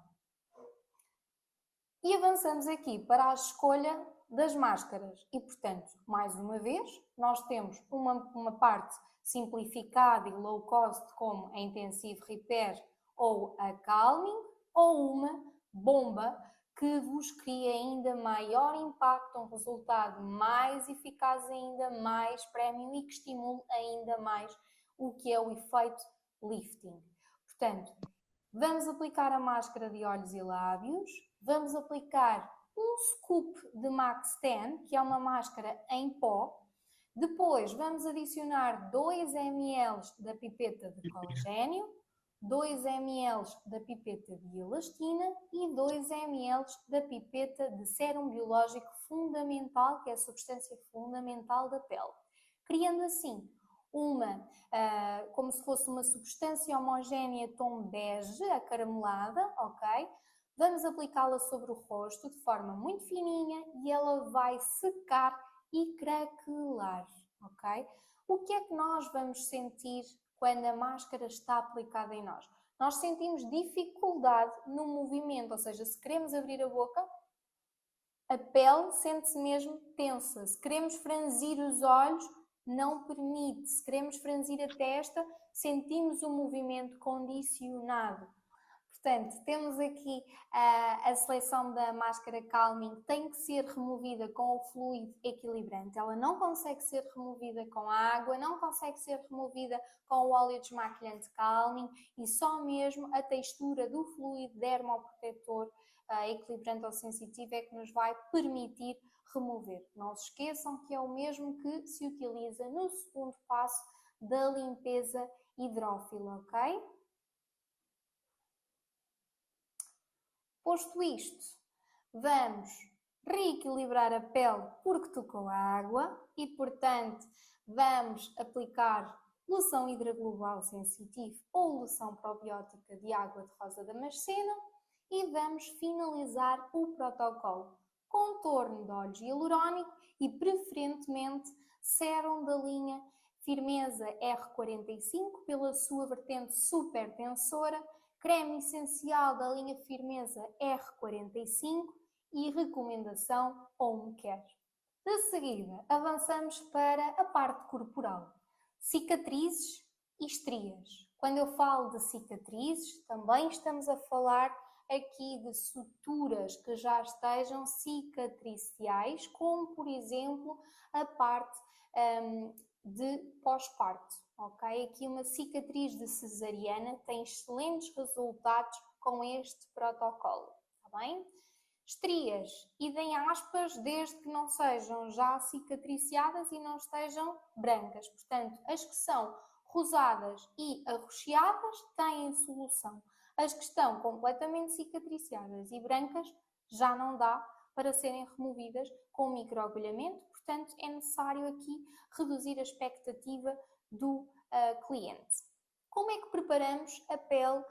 E avançamos aqui para a escolha das máscaras. E, portanto, mais uma vez, nós temos uma parte simplificada e low cost, como a Intensive Repair ou a Calming, ou uma bomba que vos cria ainda maior impacto, um resultado mais eficaz ainda, mais premium e que estimule ainda mais o que é o efeito lifting. Portanto, vamos aplicar a máscara de olhos e lábios, vamos aplicar um scoop de Max-10, que é uma máscara em pó. Depois vamos adicionar 2 ml da pipeta de colagênio, 2 ml da pipeta de elastina e 2 ml da pipeta de sérum biológico fundamental, que é a substância fundamental da pele. Criando assim como se fosse uma substância homogénea tom bege, acaramelada, ok? Vamos aplicá-la sobre o rosto de forma muito fininha e ela vai secar e craquelar, ok? O que é que nós vamos sentir quando a máscara está aplicada em nós? Nós sentimos dificuldade no movimento, ou seja, se queremos abrir a boca, a pele sente-se mesmo tensa. Se queremos franzir os olhos, não permite. Se queremos franzir a testa, sentimos o movimento condicionado. Portanto, temos aqui a seleção da máscara Calming, tem que ser removida com o fluido equilibrante. Ela não consegue ser removida com a água, não consegue ser removida com o óleo desmaquilhante Calming e só mesmo a textura do fluido dermoprotetor equilibrante ou sensitivo é que nos vai permitir remover. Não se esqueçam que é o mesmo que se utiliza no segundo passo da limpeza hidrófila, ok? Posto isto, vamos reequilibrar a pele porque tocou a água e, portanto, vamos aplicar loção hidraglobal sensitiva ou loção probiótica de água de rosa damasceno e vamos finalizar o protocolo. Contorno de olhos hialurónico e, preferentemente, sérum da linha Firmeza R45 pela sua vertente super tensora, creme essencial da linha Firmeza R45 e recomendação Home Care. De seguida, avançamos para a parte corporal. Cicatrizes e estrias. Quando eu falo de cicatrizes, também estamos a falar aqui de suturas que já estejam cicatriciais, como por exemplo a parte de pós-parto, ok? Aqui uma cicatriz de cesariana tem excelentes resultados com este protocolo, está bem? Estrias, idem aspas, desde que não sejam já cicatriciadas e não estejam brancas. Portanto, as que são rosadas e arroxeadas têm solução. As que estão completamente cicatriciadas e brancas já não dá para serem removidas com microagulhamento. Portanto, é necessário aqui reduzir a expectativa do cliente. Como é que preparamos a pele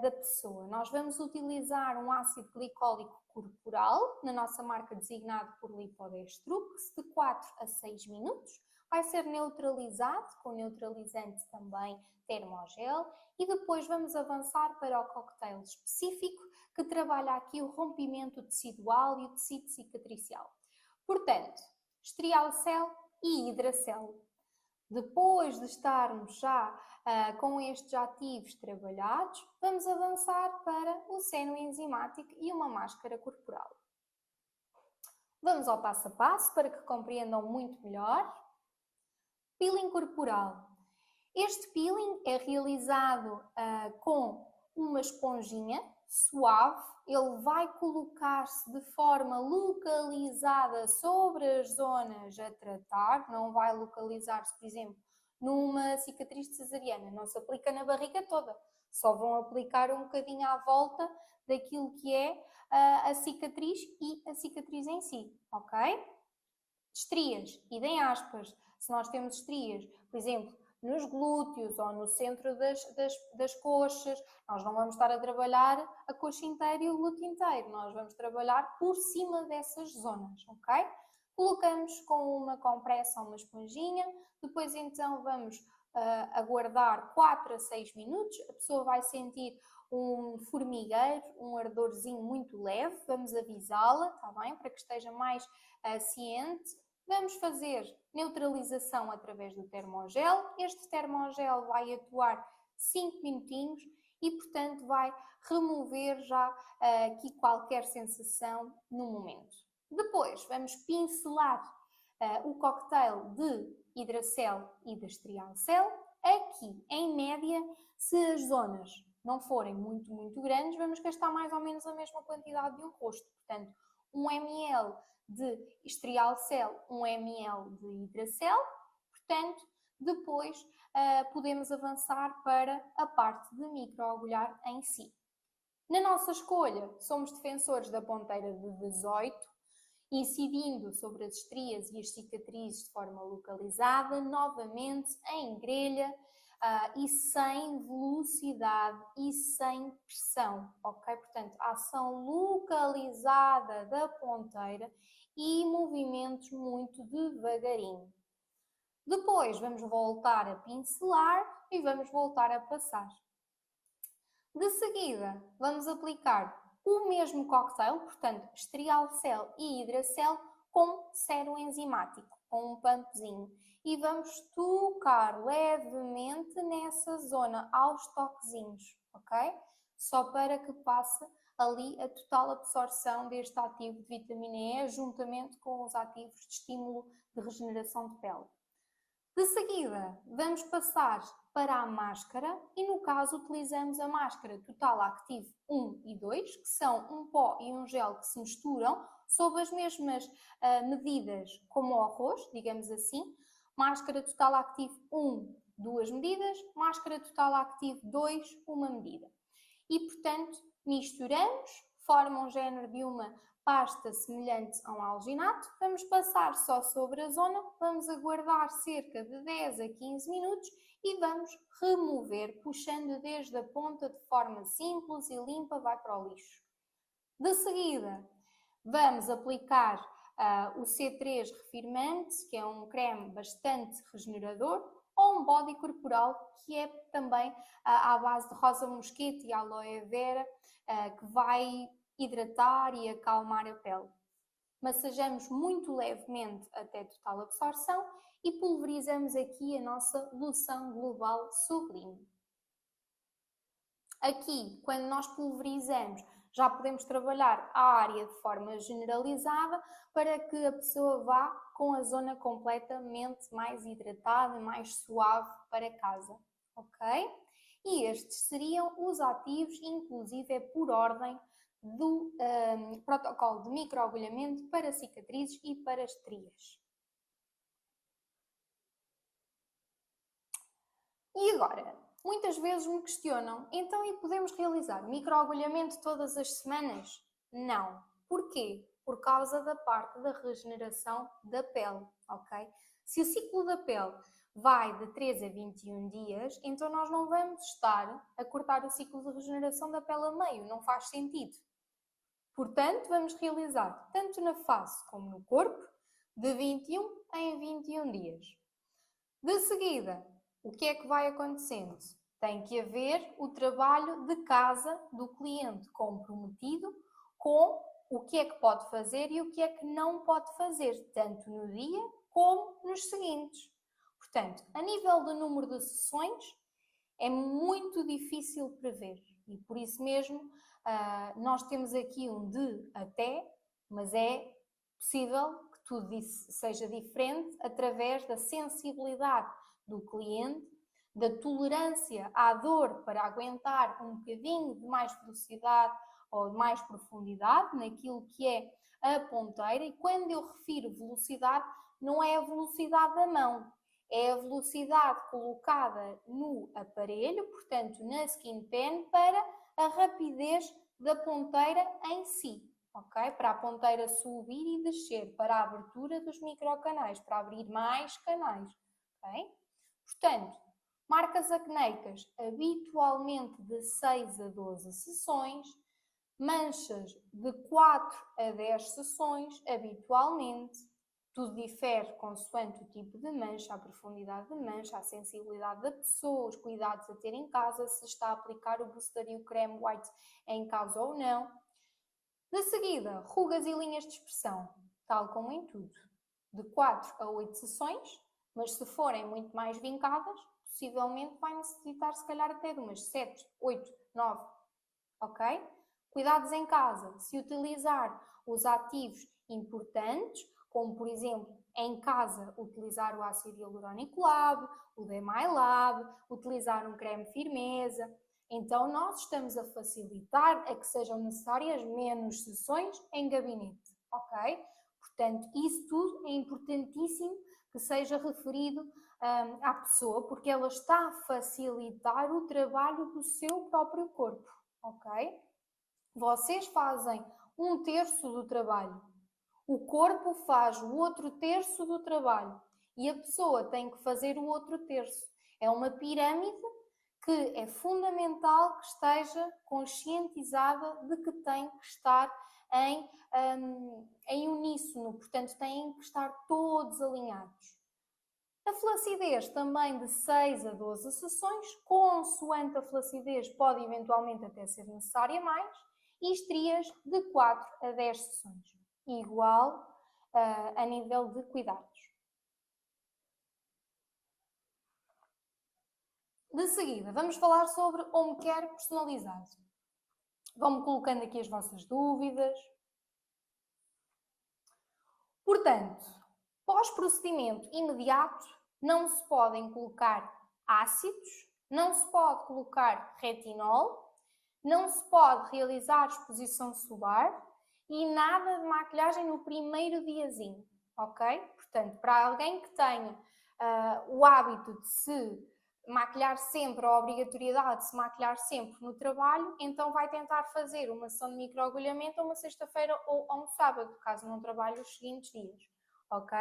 da pessoa? Nós vamos utilizar um ácido glicólico corporal, na nossa marca designado por Lipodestrux, de 4 a 6 minutos. Vai ser neutralizado com neutralizante também termogel e depois vamos avançar para o cocktail específico que trabalha aqui o rompimento tecidual e o tecido cicatricial. Portanto, Estrialcel e Hidracel. Depois de estarmos já com estes ativos trabalhados, vamos avançar para o seno enzimático e uma máscara corporal. Vamos ao passo a passo para que compreendam muito melhor. Peeling corporal. Este peeling é realizado com uma esponjinha suave. Ele vai colocar-se de forma localizada sobre as zonas a tratar. Não vai localizar-se, por exemplo, numa cicatriz de cesariana. Não se aplica na barriga toda. Só vão aplicar um bocadinho à volta daquilo que é a cicatriz e a cicatriz em si, ok? Estrias, idem aspas. Se nós temos estrias, por exemplo, nos glúteos ou no centro das coxas, nós não vamos estar a trabalhar a coxa inteira e o glúteo inteiro, nós vamos trabalhar por cima dessas zonas, ok? Colocamos com uma compressa ou uma esponjinha, depois então vamos aguardar 4 a 6 minutos, a pessoa vai sentir um formigueiro, um ardorzinho muito leve, vamos avisá-la, está bem? Para que esteja mais ciente. Vamos fazer neutralização através do termogel. Este termogel vai atuar 5 minutinhos e, portanto, vai remover já aqui qualquer sensação no momento. Depois, vamos pincelar o cocktail de Hidracel e de Estrialcel. Aqui, em média, se as zonas não forem muito grandes, vamos gastar mais ou menos a mesma quantidade de um rosto. Portanto, 1 ml de Estrialcel, 1 ml de Hidracel. Portanto, depois podemos avançar para a parte de microagulhar em si. Na nossa escolha, somos defensores da ponteira de 18, incidindo sobre as estrias e as cicatrizes de forma localizada, novamente em grelha e sem velocidade e sem pressão, ok? Portanto, ação localizada da ponteira e movimentos muito devagarinho. Depois vamos voltar a pincelar e vamos voltar a passar. De seguida, vamos aplicar o mesmo cocktail, portanto, Estrialcel e Hidracel com sérum enzimático, com um pumpzinho. E vamos tocar levemente nessa zona, aos toquezinhos, ok? Só para que passe ali a total absorção deste ativo de vitamina E, juntamente com os ativos de estímulo de regeneração de pele. De seguida, vamos passar para a máscara e, no caso, utilizamos a máscara Total Active 1 e 2, que são um pó e um gel que se misturam sob as mesmas medidas como o arroz, digamos assim. Máscara Total Active 1, 2 medidas, máscara Total Active 2, 1 medida. E, portanto, misturamos, forma um género de uma pasta semelhante a um alginato, vamos passar só sobre a zona, vamos aguardar cerca de 10 a 15 minutos e vamos remover, puxando desde a ponta de forma simples e limpa, vai para o lixo. De seguida, vamos aplicar o C3 Refirmante, que é um creme bastante regenerador, ou um body corporal, que é também à base de rosa mosquito e aloe vera, que vai hidratar e acalmar a pele. Massajamos muito levemente até total absorção e pulverizamos aqui a nossa loção global sublime. Aqui, quando nós pulverizamos, já podemos trabalhar a área de forma generalizada para que a pessoa vá com a zona completamente mais hidratada, mais suave para casa, ok? E estes seriam os ativos, inclusive é por ordem do protocolo de microagulhamento para cicatrizes e para estrias. E agora, muitas vezes me questionam, então e podemos realizar microagulhamento todas as semanas? Não. Porquê? Por causa da parte da regeneração da pele, ok? Se o ciclo da pele vai de 3 a 21 dias, então nós não vamos estar a cortar o ciclo de regeneração da pele a meio, não faz sentido. Portanto, vamos realizar tanto na face como no corpo, de 21 em 21 dias. De seguida, o que é que vai acontecendo? Tem que haver o trabalho de casa do cliente comprometido com o que é que pode fazer e o que é que não pode fazer, tanto no dia como nos seguintes. Portanto, a nível do número de sessões, é muito difícil prever e por isso mesmo nós temos aqui um de até, mas é possível que tudo seja diferente através da sensibilidade do cliente, da tolerância à dor para aguentar um bocadinho de mais velocidade ou de mais profundidade naquilo que é a ponteira. E quando eu refiro velocidade, não é a velocidade da mão, é a velocidade colocada no aparelho, portanto na skin pen, para a rapidez da ponteira em si, ok? Para a ponteira subir e descer, para a abertura dos microcanais, para abrir mais canais, ok? Portanto, marcas acneicas habitualmente de 6 a 12 sessões, manchas de 4 a 10 sessões habitualmente. Tudo difere consoante o tipo de mancha, a profundidade de mancha, a sensibilidade da pessoa, os cuidados a ter em casa, se está a aplicar o booster e o creme white em casa ou não. De seguida, rugas e linhas de expressão, tal como em tudo, de 4 a 8 sessões, mas se forem muito mais vincadas, possivelmente vai necessitar se calhar até de umas 7, 8, 9, ok? Cuidados em casa, se utilizar os ativos importantes, como por exemplo, em casa, utilizar o ácido hialurónico lab, o Demylab, utilizar um creme firmeza, então nós estamos a facilitar a que sejam necessárias menos sessões em gabinete, ok? Portanto, isso tudo é importantíssimo que seja referido à pessoa, porque ela está a facilitar o trabalho do seu próprio corpo, ok? Vocês fazem 1/3 do trabalho, o corpo faz o outro terço do trabalho e a pessoa tem que fazer o outro terço. É uma pirâmide que é fundamental que esteja conscientizada de que tem que estar em uníssono, portanto têm que estar todos alinhados. A flacidez também de 6 a 12 sessões, consoante a flacidez pode eventualmente até ser necessária mais, e estrias de 4 a 10 sessões, igual a nível de cuidados. De seguida, vamos falar sobre home care personalizado. Vão-me colocando aqui as vossas dúvidas. Portanto, pós-procedimento imediato, não se podem colocar ácidos, não se pode colocar retinol, não se pode realizar exposição solar e nada de maquilhagem no primeiro diazinho, ok? Portanto, para alguém que tenha o hábito de se maquilhar sempre, a obrigatoriedade de se maquilhar sempre no trabalho, então vai tentar fazer uma sessão de microagulhamento a uma sexta-feira ou a um sábado, caso não trabalhe os seguintes dias, ok?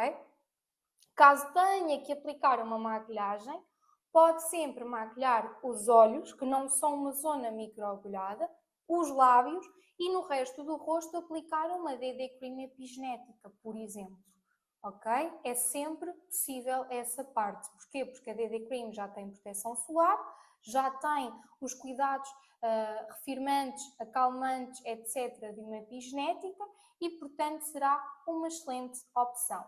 Caso tenha que aplicar uma maquilhagem, pode sempre maquilhar os olhos, que não são uma zona microagulhada, os lábios e no resto do rosto aplicar uma DD Cream epigenética, por exemplo. Ok? É sempre possível essa parte. Porquê? Porque a DD Cream já tem proteção solar, já tem os cuidados refirmantes, acalmantes, etc. de uma epigenética e, portanto, será uma excelente opção.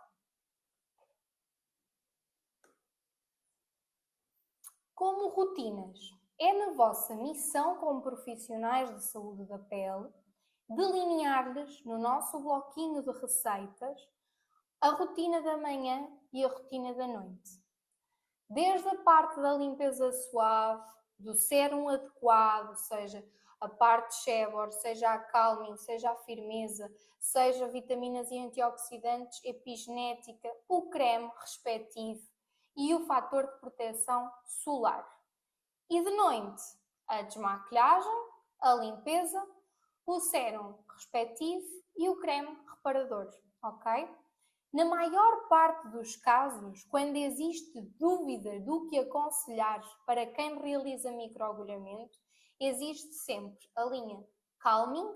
Como rotinas, é na vossa missão como profissionais de saúde da pele delinear-lhes no nosso bloquinho de receitas a rotina da manhã e a rotina da noite. Desde a parte da limpeza suave, do sérum adequado, seja a parte Chevor, seja a calming, seja a firmeza, seja vitaminas e antioxidantes, epigenética, o creme respectivo e o fator de proteção solar. E de noite, a desmaquilhagem, a limpeza, o sérum respectivo e o creme reparador, ok? Na maior parte dos casos, quando existe dúvida do que aconselhar para quem realiza microagulhamento, existe sempre a linha Calming,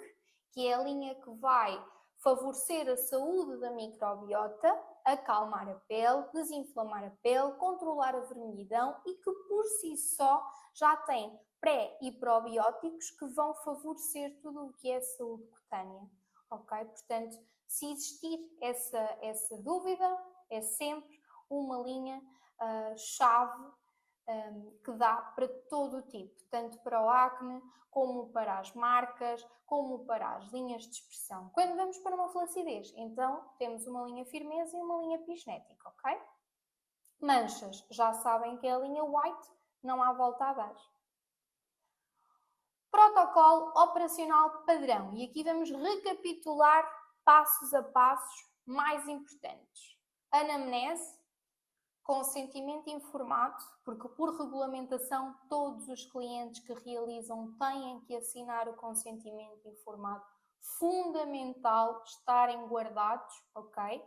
que é a linha que vai favorecer a saúde da microbiota, acalmar a pele, desinflamar a pele, controlar a vermelhidão e que por si só já tem pré e probióticos que vão favorecer tudo o que é saúde cutânea. Ok? Portanto, se existir essa dúvida, é sempre uma linha chave que dá para todo o tipo, tanto para o acne, como para as marcas, como para as linhas de expressão. Quando vamos para uma flacidez, então temos uma linha firmeza e uma linha epigenética, ok? Manchas, já sabem que é a linha white, não há volta a dar. Protocolo operacional padrão. E aqui vamos recapitular passos a passos mais importantes. Anamnese, consentimento informado, porque por regulamentação todos os clientes que realizam têm que assinar o consentimento informado. Fundamental estarem guardados, ok?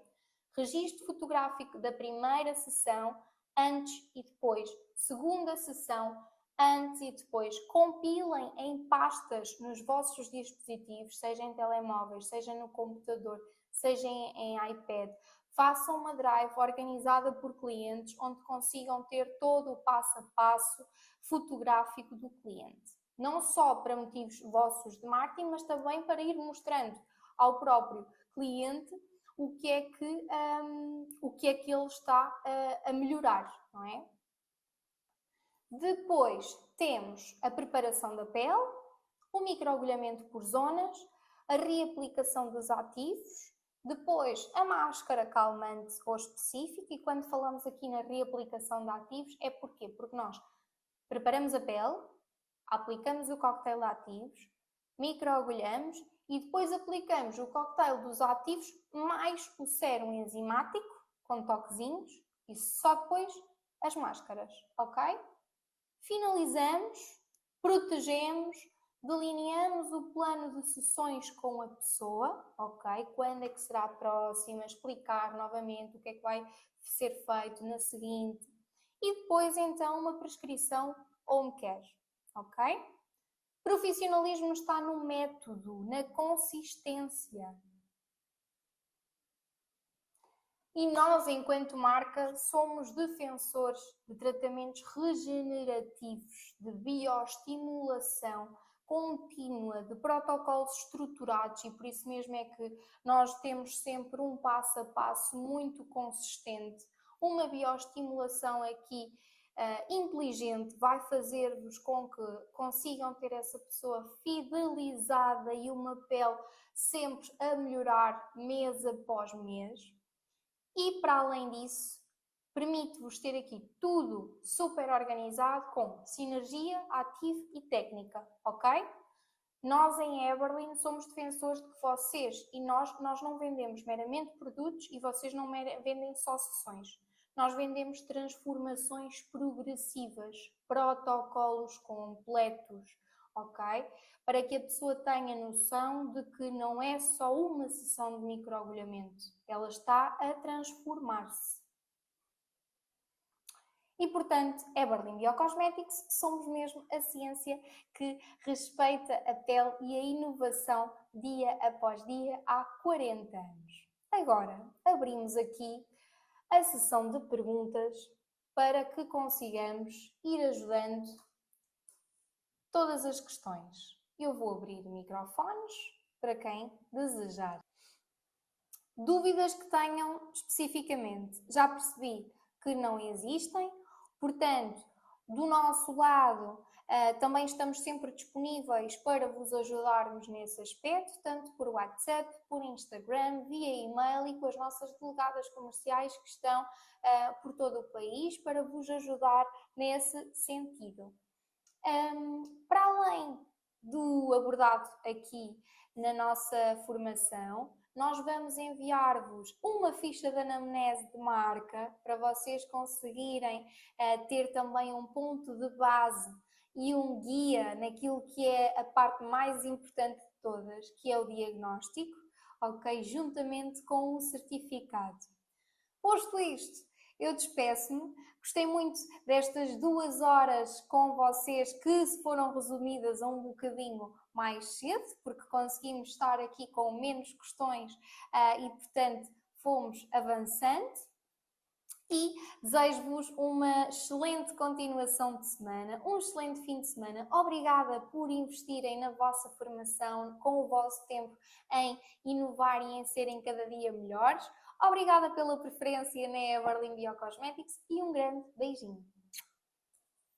Registro fotográfico da primeira sessão, antes e depois. Segunda sessão, antes e depois. Compilem em pastas nos vossos dispositivos, seja em telemóveis, seja no computador, seja em iPad. Façam uma drive organizada por clientes, onde consigam ter todo o passo a passo fotográfico do cliente. Não só para motivos vossos de marketing, mas também para ir mostrando ao próprio cliente o que é que ele está a melhorar, não é? Depois temos a preparação da pele, o microagulhamento por zonas, a reaplicação dos ativos, depois a máscara calmante ou específica, e quando falamos aqui na reaplicação de ativos, é porquê? Porque nós preparamos a pele, aplicamos o cocktail de ativos, microagulhamos e depois aplicamos o cocktail dos ativos mais o sérum enzimático, com toquezinhos, e só depois as máscaras, ok? Finalizamos, protegemos, delineamos o plano de sessões com a pessoa, ok? Quando é que será a próxima, explicar novamente o que é que vai ser feito na seguinte e depois então uma prescrição home care, ok? Profissionalismo está no método, na consistência. E nós, enquanto marca, somos defensores de tratamentos regenerativos, de bioestimulação contínua, de protocolos estruturados, e por isso mesmo é que nós temos sempre um passo a passo muito consistente. Uma bioestimulação aqui inteligente vai fazer-vos com que consigam ter essa pessoa fidelizada e uma pele sempre a melhorar mês após mês. E para além disso, permite-vos ter aqui tudo super organizado com sinergia, ativo e técnica, ok? Nós em Eberlin somos defensores de que vocês e nós não vendemos meramente produtos e vocês não vendem só sessões. Nós vendemos transformações progressivas, protocolos completos, ok? Para que a pessoa tenha noção de que não é só uma sessão de microagulhamento, ela está a transformar-se. E, portanto, Eberlin Biocosmetics somos mesmo a ciência que respeita a pele e a inovação dia após dia há 40 anos. Agora, abrimos aqui a sessão de perguntas para que consigamos ir ajudando todas as questões. Eu vou abrir microfones para quem desejar. Dúvidas que tenham especificamente. Já percebi que não existem, portanto, Do nosso lado, também estamos sempre disponíveis para vos ajudarmos nesse aspecto, tanto por WhatsApp, por Instagram, via e-mail e com as nossas delegadas comerciais que estão por todo o país para vos ajudar nesse sentido. Para além do abordado aqui na nossa formação, nós vamos enviar-vos uma ficha de anamnese de marca para vocês conseguirem ter também um ponto de base e um guia naquilo que é a parte mais importante de todas, que é o diagnóstico, ok? Juntamente com o certificado. Posto isto, eu despeço-me. Gostei muito destas 2 horas com vocês, que se foram resumidas a um bocadinho mais cedo, porque conseguimos estar aqui com menos questões e, portanto, fomos avançando. E desejo-vos uma excelente continuação de semana, um excelente fim de semana. Obrigada por investirem na vossa formação, com o vosso tempo em inovar e em serem cada dia melhores. Obrigada pela preferência na Everlyn Biocosmetics e um grande beijinho.